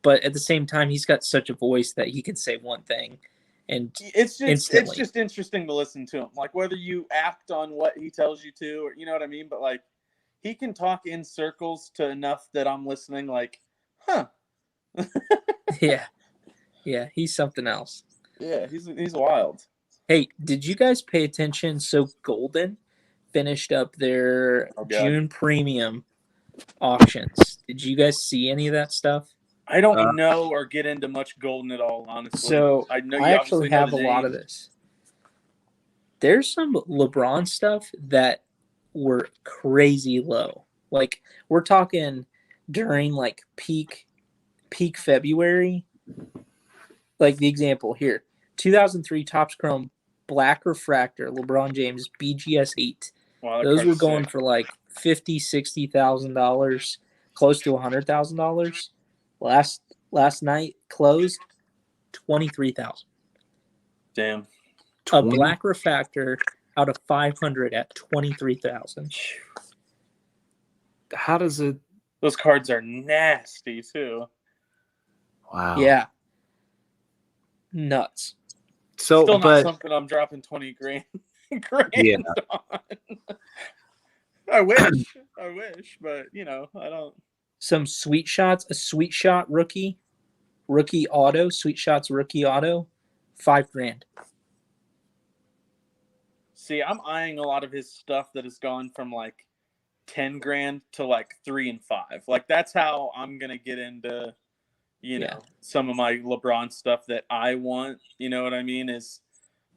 but at the same time he's got such a voice that he can say one thing and it's just interesting to listen to him. Like whether you act on what he tells you to, or you know what I mean, but like he can talk in circles to enough that I'm listening like, huh. Yeah, he's something else. Yeah, he's wild. Hey, did you guys pay attention? So Golden finished up their June premium auctions. Did you guys see any of that stuff? I don't know or get into much Golden at all, honestly. So I actually have a lot of this. There's some LeBron stuff that were crazy low. Like we're talking during like peak February. Like the example here, 2003 Topps Chrome Black Refractor LeBron James BGS 8. Wow, those were going for like $50,000-$60,000, close to $100,000. Last night closed $23,000. Damn. A Black Refractor out of 500 at $23,000. How does it? Those cards are nasty too. Wow. Yeah. Nuts. So, still not something I'm dropping 20 grand on. I wish, but I don't. Some Sweet Shots, a Sweet Shot rookie auto, Sweet Shots rookie auto, $5,000. See, I'm eyeing a lot of his stuff that has gone from like 10 grand to like 3 and 5. Like that's how I'm gonna get into some of my LeBron stuff that I want. You know what I mean? Is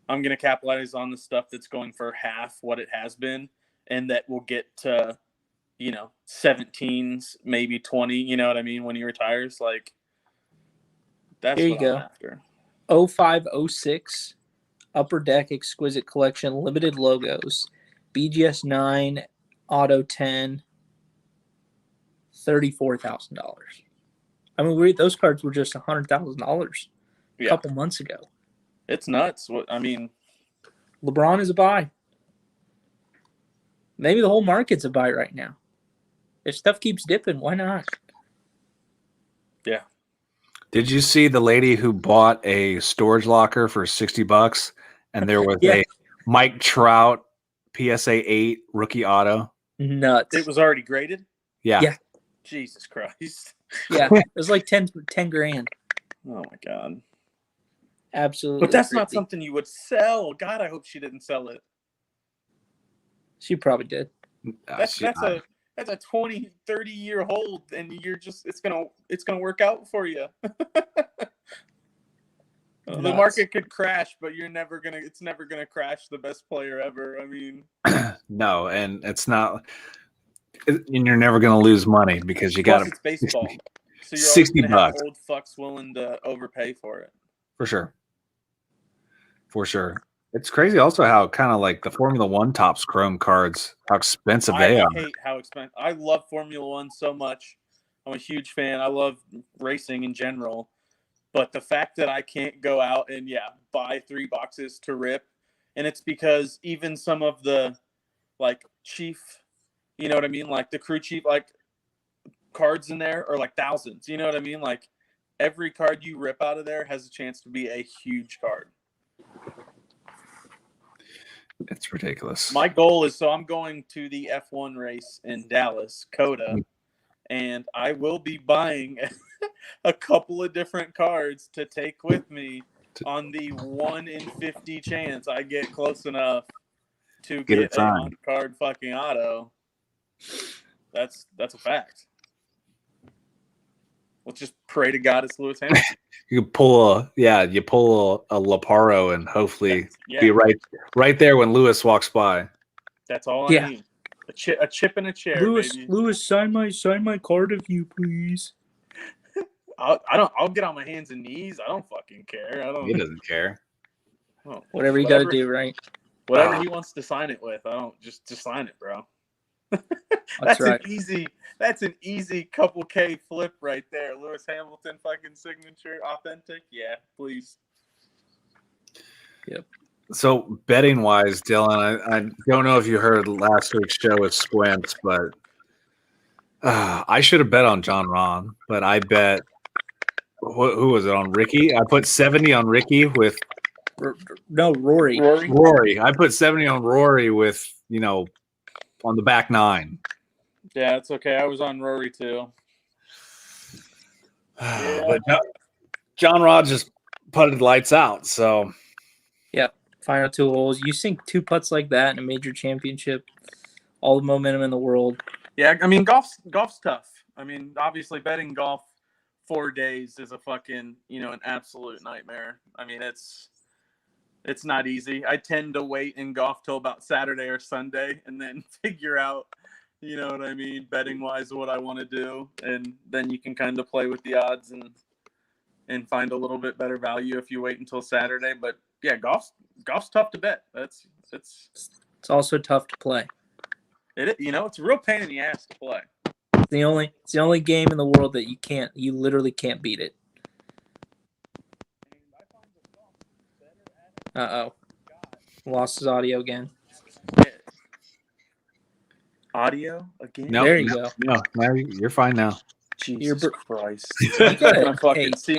I'm gonna capitalize on the stuff that's going for half what it has been, and that will get to 17s, maybe 20. You know what I mean? When he retires, like that's Here you what go. I'm after. 05, 06 Upper Deck Exquisite Collection limited logos. BGS 9 Auto 10 $34,000. I mean, those cards were just $100,000 a couple months ago. It's nuts. I mean, LeBron is a buy. Maybe the whole market's a buy right now. If stuff keeps dipping, why not? Yeah. Did you see the lady who bought a storage locker for $60 and there was a Mike Trout PSA 8 rookie auto? Nuts. It was already graded? Yeah. Jesus Christ. Yeah. It was like 10 grand. Oh my God. Absolutely. But that's not something you would sell. God, I hope she didn't sell it. She probably did. That's a 20, 30-year hold, and you're just it's gonna work out for you. The market could crash, but it's never gonna crash the best player ever. I mean, no, and it's not, and you're never gonna lose money because you got it's baseball. So you're always $60. gonna have old fucks willing to overpay for it. For sure. It's crazy also how kind of like the Formula One Topps Chrome cards, how expensive they are. I hate how expensive. I love Formula One so much. I'm a huge fan. I love racing in general. But the fact that I can't go out and, buy 3 boxes to rip, and it's because even some of the, like, chief, you know what I mean? Like, the crew chief, like, cards in there are, like, thousands. You know what I mean? Like, every card you rip out of there has a chance to be a huge card. It's ridiculous. My goal is, I'm going to the F1 race in Dallas, COTA, and I will be buying a couple of different cards to take with me on the 1 in 50 chance I get close enough to get a on-card fucking auto. That's a fact. Let's just pray to God it's Lewis Hamilton. You pull a Laparo and hopefully be right there when Lewis walks by. That's all I need. A chip in a chair, baby. Lewis, sign my card of you, please. I'll get on my hands and knees. I don't fucking care. He doesn't care. Well, whatever you got to do, right? Whatever he wants to sign it with. I don't just sign it, bro. That's an easy couple K flip right there. Lewis Hamilton fucking signature, authentic. Yeah, please. Yep. So betting wise, Dylan, I don't know if you heard last week's show with Squints, but I should have bet on John Rahm, but I bet who was it on Ricky? I put 70 on Ricky with Rory. Rory. I put 70 on Rory with on the back 9. Yeah, it's okay. I was on Rory too. But John Rod just putted lights out. So, final 2 holes. You sink 2 putts like that in a major championship, all the momentum in the world. Yeah, I mean, golf's tough. I mean, obviously, betting golf 4 days is a fucking an absolute nightmare. I mean, it's not easy. I tend to wait in golf till about Saturday or Sunday and then figure out, you know what I mean, betting-wise what I want to do. And then you can kind of play with the odds and find a little bit better value if you wait until Saturday. But, yeah, golf's tough to bet. It's also tough to play. It's a real pain in the ass to play. It's the only game in the world that you literally can't beat it. Lost his audio again. Audio again? No, there you go. No, you're fine now. Jesus Christ. You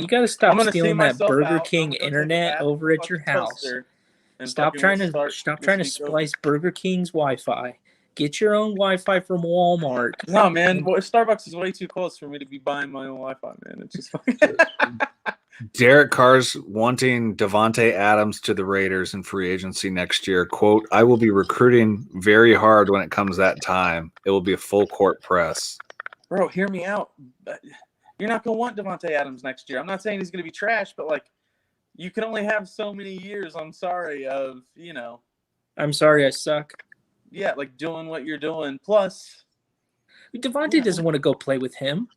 gotta stop stealing that Burger King internet over at your house. Stop trying to splice Burger King's Wi-Fi. Get your own Wi-Fi from Walmart. No, man. Starbucks is way too close for me to be buying my own Wi-Fi, man. It's just Derek Carr's wanting Davante Adams to the Raiders in free agency next year. Quote, I will be recruiting very hard when it comes that time. It will be a full court press. Bro, hear me out. You're not going to want Davante Adams next year. I'm not saying he's going to be trash, but, you can only have so many years, I'm sorry, of, I'm sorry I suck. Yeah, doing what you're doing. Plus, Devontae doesn't want to go play with him.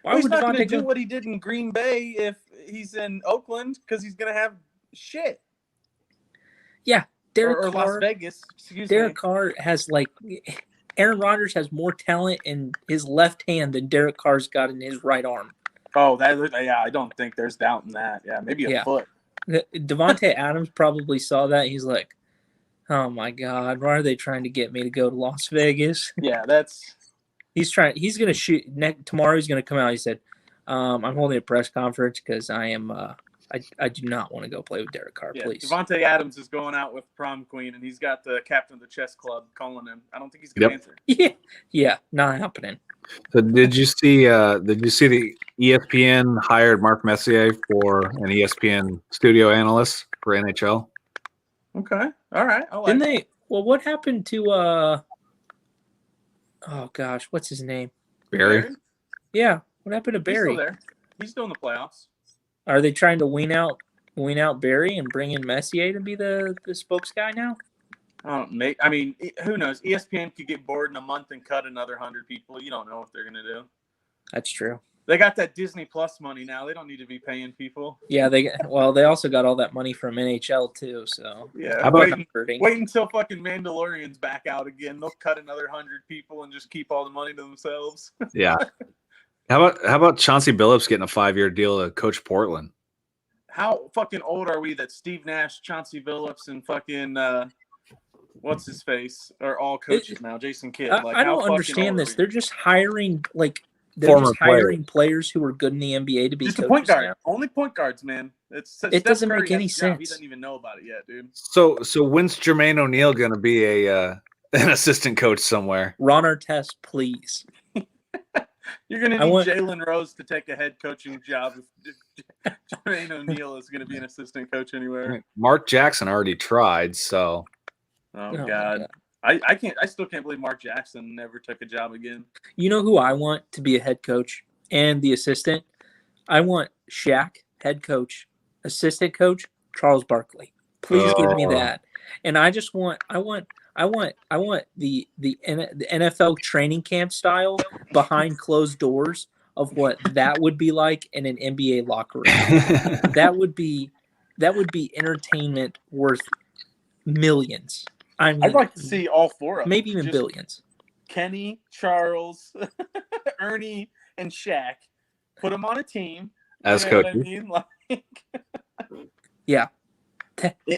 Why he's would not going to Devontae do go? what he did in Green Bay if he's in Oakland because he's going to have shit. Yeah, Derek Or Carr. Las Vegas. Excuse Derek me. Carr has Aaron Rodgers has more talent in his left hand than Derek Carr's got in his right arm. Oh, I don't think there's doubt in that. Yeah, maybe a foot. Devontae Adams probably saw that. He's like, oh my God, why are they trying to get me to go to Las Vegas? Yeah, He's going to shoot. Tomorrow he's going to come out. He said, I'm holding a press conference because I am. I do not want to go play with Derek Carr, please. Devontae Adams is going out with prom queen, and he's got the captain of the chess club calling him. I don't think he's going to answer. Yeah, not happening. So did you see the ESPN hired Mark Messier for an ESPN studio analyst for NHL? Okay, all right. Didn't they? Well, what happened to oh gosh, what's his name? Barry. Yeah, what happened to Barry? He's still there. He's still in the playoffs. Are they trying to wean out Barry and bring in Messier to be the spokes guy now? I mean, who knows? ESPN could get bored in a month and cut another 100 people. You don't know what they're going to do. That's true. They got that Disney Plus money now. They don't need to be paying people. Yeah, they also got all that money from NHL too. So yeah, wait until fucking Mandalorian's back out again. They'll cut another 100 people and just keep all the money to themselves. Yeah. How about Chauncey Billups getting a 5-year deal to coach Portland? How fucking old are we that Steve Nash, Chauncey Billups, and fucking what's his face are all coaches now? Jason Kidd. I don't understand this. They're just hiring players who are good in the NBA to be just coaches a point guard. now. Only point guards, man. It doesn't make any sense. He doesn't even know about it yet, dude. So when's Jermaine O'Neal going to be an assistant coach somewhere? Ron Artest, please. You're going to need Jalen Rose to take a head coaching job if Jermaine O'Neal is going to be an assistant coach anywhere. Mark Jackson already tried, so. Oh God. I still can't believe Mark Jackson never took a job again. You know who I want to be a head coach and the assistant? I want Shaq, head coach, assistant coach, Charles Barkley. Please give me that. And I want the NFL training camp style behind closed doors of what that would be like in an NBA locker room. that would be entertainment worth millions. I mean, I'd like to see all four of them. Maybe even billions. Kenny, Charles, Ernie, and Shaq. Put them on a team. As coach. I mean? Yeah.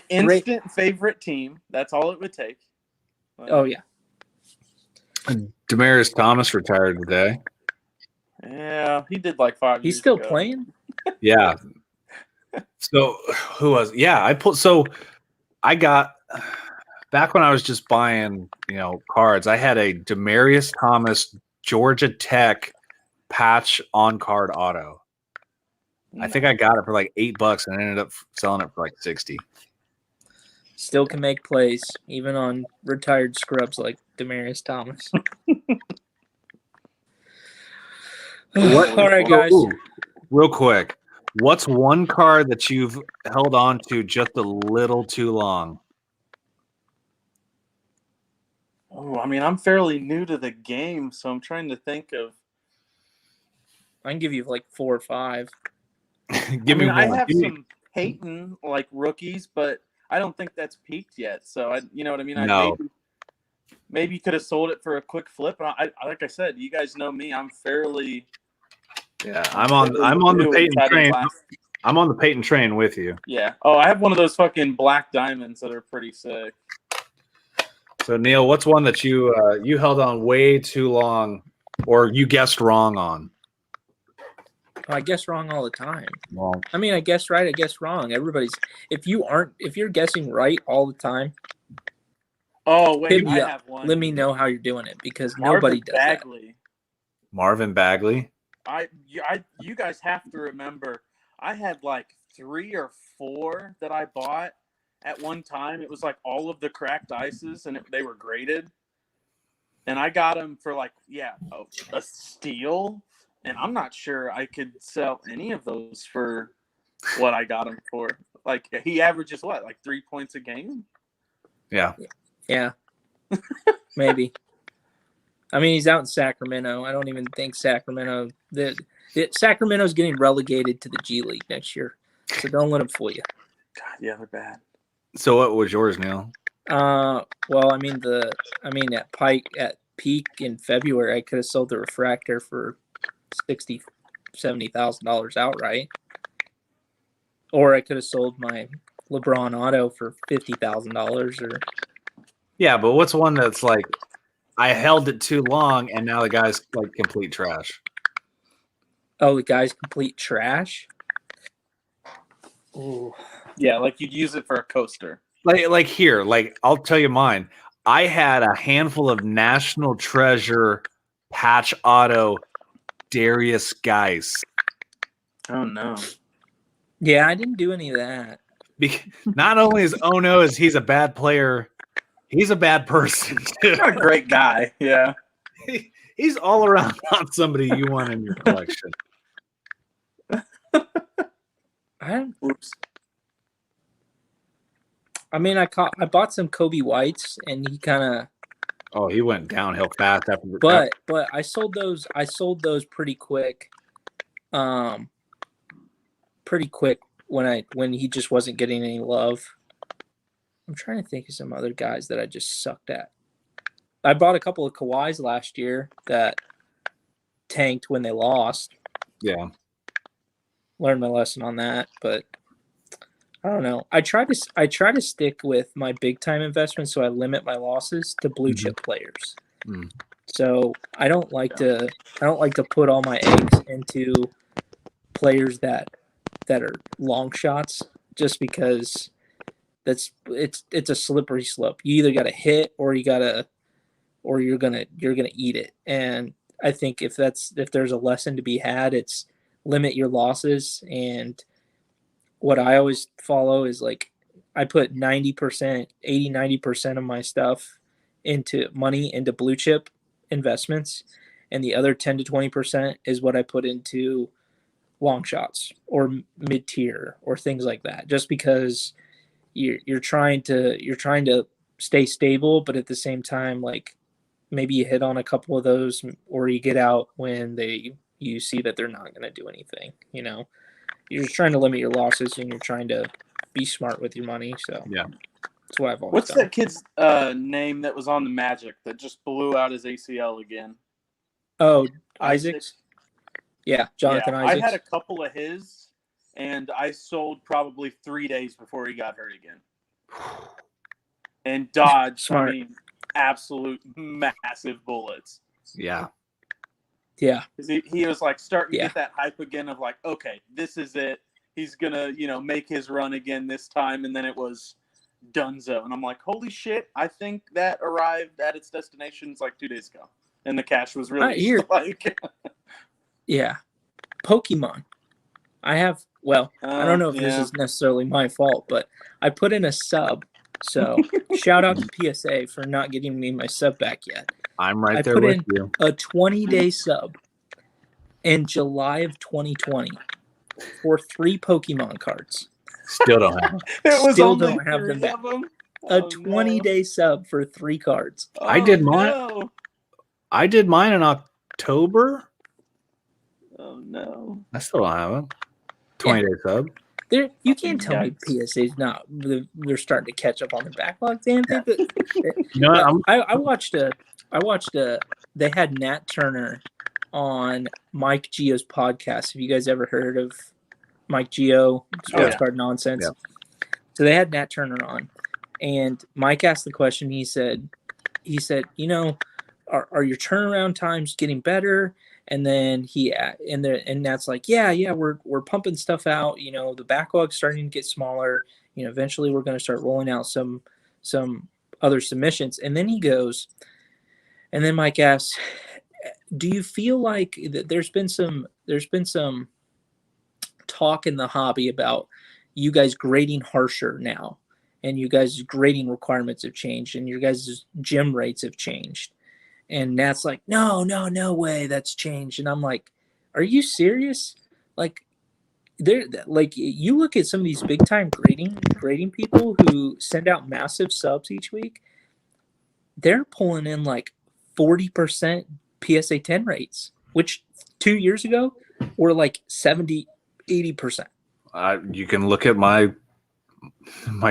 Instant favorite team. That's all it would take. Oh, yeah. Demaryius Thomas retired today. Yeah, he did like 5 years He's still ago. playing? Yeah. So who was? Yeah, I got back when I was just buying, cards. I had a Demaryius Thomas Georgia Tech patch on card auto. I think I got it for like $8 and I ended up selling it for like 60. Still can make plays, even on retired scrubs like Demaryius Thomas. All right, guys. Real quick. What's one card that you've held on to just a little too long? Oh, I mean, I'm fairly new to the game, so I'm trying to think of. I can give you like 4 or 5. Give me one. I have some Hayton like rookies, but I don't think that's peaked yet. So you know what I mean? No. Maybe could have sold it for a quick flip. I like I said, you guys know me. I'm fairly. Yeah, I'm on the Peyton train. I'm on the Peyton train with you. Yeah. Oh, I have one of those fucking black diamonds that are pretty sick. So Neil, what's one that you held on way too long, or you guessed wrong on? I guess wrong all the time. Well, I mean, I guess right, I guess wrong. If you're guessing right all the time. Oh wait, I have one. Let me know how you're doing it because nobody does that. Marvin Bagley. You guys have to remember, I had like 3 or 4 that I bought at one time. It was like all of the cracked ices, and they were graded. And I got them for like a steal. And I'm not sure I could sell any of those for what I got him for. Like he averages what, like 3 points a game? Yeah. Yeah. Maybe. I mean, he's out in Sacramento. I don't even think Sacramento's getting relegated to the G League next year. So don't let him fool you. God, yeah, they're bad. So what was yours, Neil? Well, I mean at peak in February, I could have sold the refractor for $70,000 outright, or I could have sold my LeBron auto for $50,000. Or Yeah, but what's one that's like I held it too long and now the guy's like complete trash? oh, the guy's complete trash. Ooh. Yeah, like you'd use it for a coaster. Like here, like I'll tell you mine. I had a handful of National Treasure patch auto Darius Geis. Oh no. Yeah, I didn't do any of that. Not only is no is he's a bad player, he's a bad person too. You're a great guy. Yeah. He's all around not somebody you want in your collection. Oops. I mean, I bought some Kobe Whites, and he kind of. Oh, he went downhill fast after. But I sold those. I sold those pretty quick. Pretty quick when he just wasn't getting any love. I'm trying to think of some other guys that I just sucked at. I bought a couple of Kawhis last year that tanked when they lost. Yeah. Learned my lesson on that, but I don't know. I try to stick with my big time investments, so I limit my losses to blue chip players. Mm. So I don't like to put all my eggs into players that are long shots, just because it's a slippery slope. You either got to hit or you're gonna eat it. And I think if there's a lesson to be had, it's limit your losses. And what I always follow is like I put 90% of my stuff into blue chip investments, and the other 10 to 20% is what I put into long shots or mid tier or things like that. Just because you're trying to stay stable, but at the same time, like maybe you hit on a couple of those, or you get out when you see that they're not going to do anything. You know, you're just trying to limit your losses, and you're trying to be smart with your money. So yeah, that's what I've always What's done. that kid's name that was on the Magic that just blew out his ACL again? Oh, Isaacs. Yeah, Jonathan Isaacs. I had a couple of his, and I sold probably 3 days before he got hurt again. And dodged, Smart. I mean, absolute massive bullets. yeah. Yeah. He was like starting to Yeah. get that hype again of like, okay, this is it. He's gonna, make his run again this time, and then it was donezo. And I'm like, holy shit! I think that arrived at its destinations like 2 days ago, and the cash was released. Here. Like, Yeah. Pokemon. I have, well, I don't know if this yeah. is necessarily my fault, but I put in a sub. So shout out to PSA for not getting me my sub back yet. I'm right I there put with in you. a 20-day sub in July of 2020 for 3 Pokemon cards. Still don't have them. It was Still only don't have 3 them back. of them. A Oh, 20-day sub for 3 cards. no. I did Oh, mine. no. I did mine in October. Oh no. I still don't have them. 20-day sub. You can't tell me Yikes. PSA's not. They're starting to catch up on the backlog. They You know what? I watched they had Nat Turner on Mike Gio's podcast. Have you guys ever heard of Mike Gio, Sports Yeah. Card Nonsense? Yeah. So they had Nat Turner on, and Mike asked the question. He said, are your turnaround times getting better? And then and Nat's like, yeah, we're pumping stuff out. The backlog's starting to get smaller. Eventually we're going to start rolling out some other submissions. And then he goes, and then Mike asks, do you feel like that there's been some talk in the hobby about you guys grading harsher now, and you guys grading requirements have changed, and your guys' gym rates have changed? And Nat's like, no way that's changed. And I'm like, are you serious? Like, you look at some of these big time grading people who send out massive subs each week. They're pulling in like 40% PSA 10 rates, which 2 years ago were like 70, 80%. You can look at my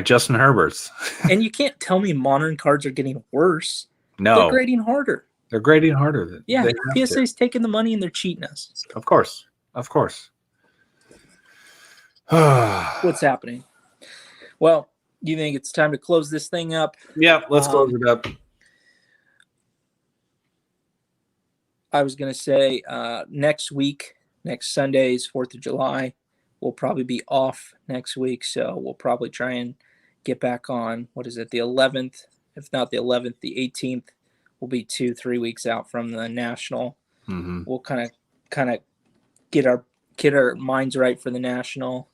Justin Herberts. And you can't tell me modern cards are getting worse. No. They're grading harder. They're grading harder. Yeah, PSA's taking the money and they're cheating us. Of course. What's happening? Well, you think it's time to close this thing up? Yeah, let's close it up. I was going to say next week, next Sunday is 4th of July. We'll probably be off next week, so we'll probably try and get back on, the 11th? If not the 11th, the 18th. We'll be 2-3 weeks out from the National. Mm-hmm. We'll kind of get our minds right for the National,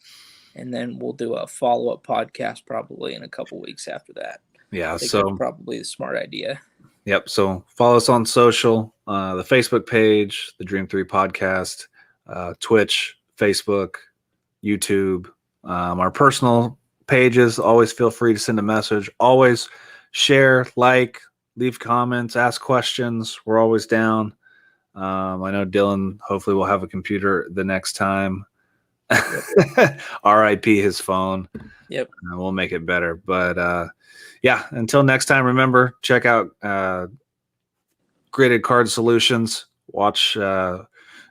and then we'll do a follow-up podcast probably in a couple weeks after that. Yeah, so probably the smart idea. Yep. So follow us on social, the Facebook page, the Dream 3 podcast, Twitch, Facebook, YouTube, our personal pages. Always feel free to send a message. Always share, like, leave comments, ask questions. We're always down. I know Dylan hopefully will have a computer the next time. RIP his phone. Yep. We'll make it better. But yeah, until next time, remember, check out Graded Card Solutions. Go to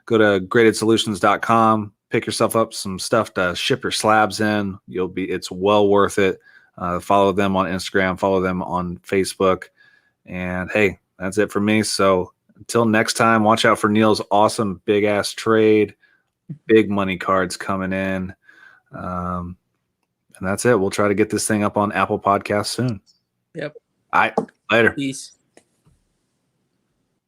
gradedsolutions.com. Pick yourself up some stuff to ship your slabs in. It's well worth it. Follow them on Instagram, follow them on Facebook. And hey, that's it for me. So until next time, watch out for Neil's awesome big ass trade. Big money cards coming in. And that's it. We'll try to get this thing up on Apple Podcasts soon. Yep. All right. Later. Peace.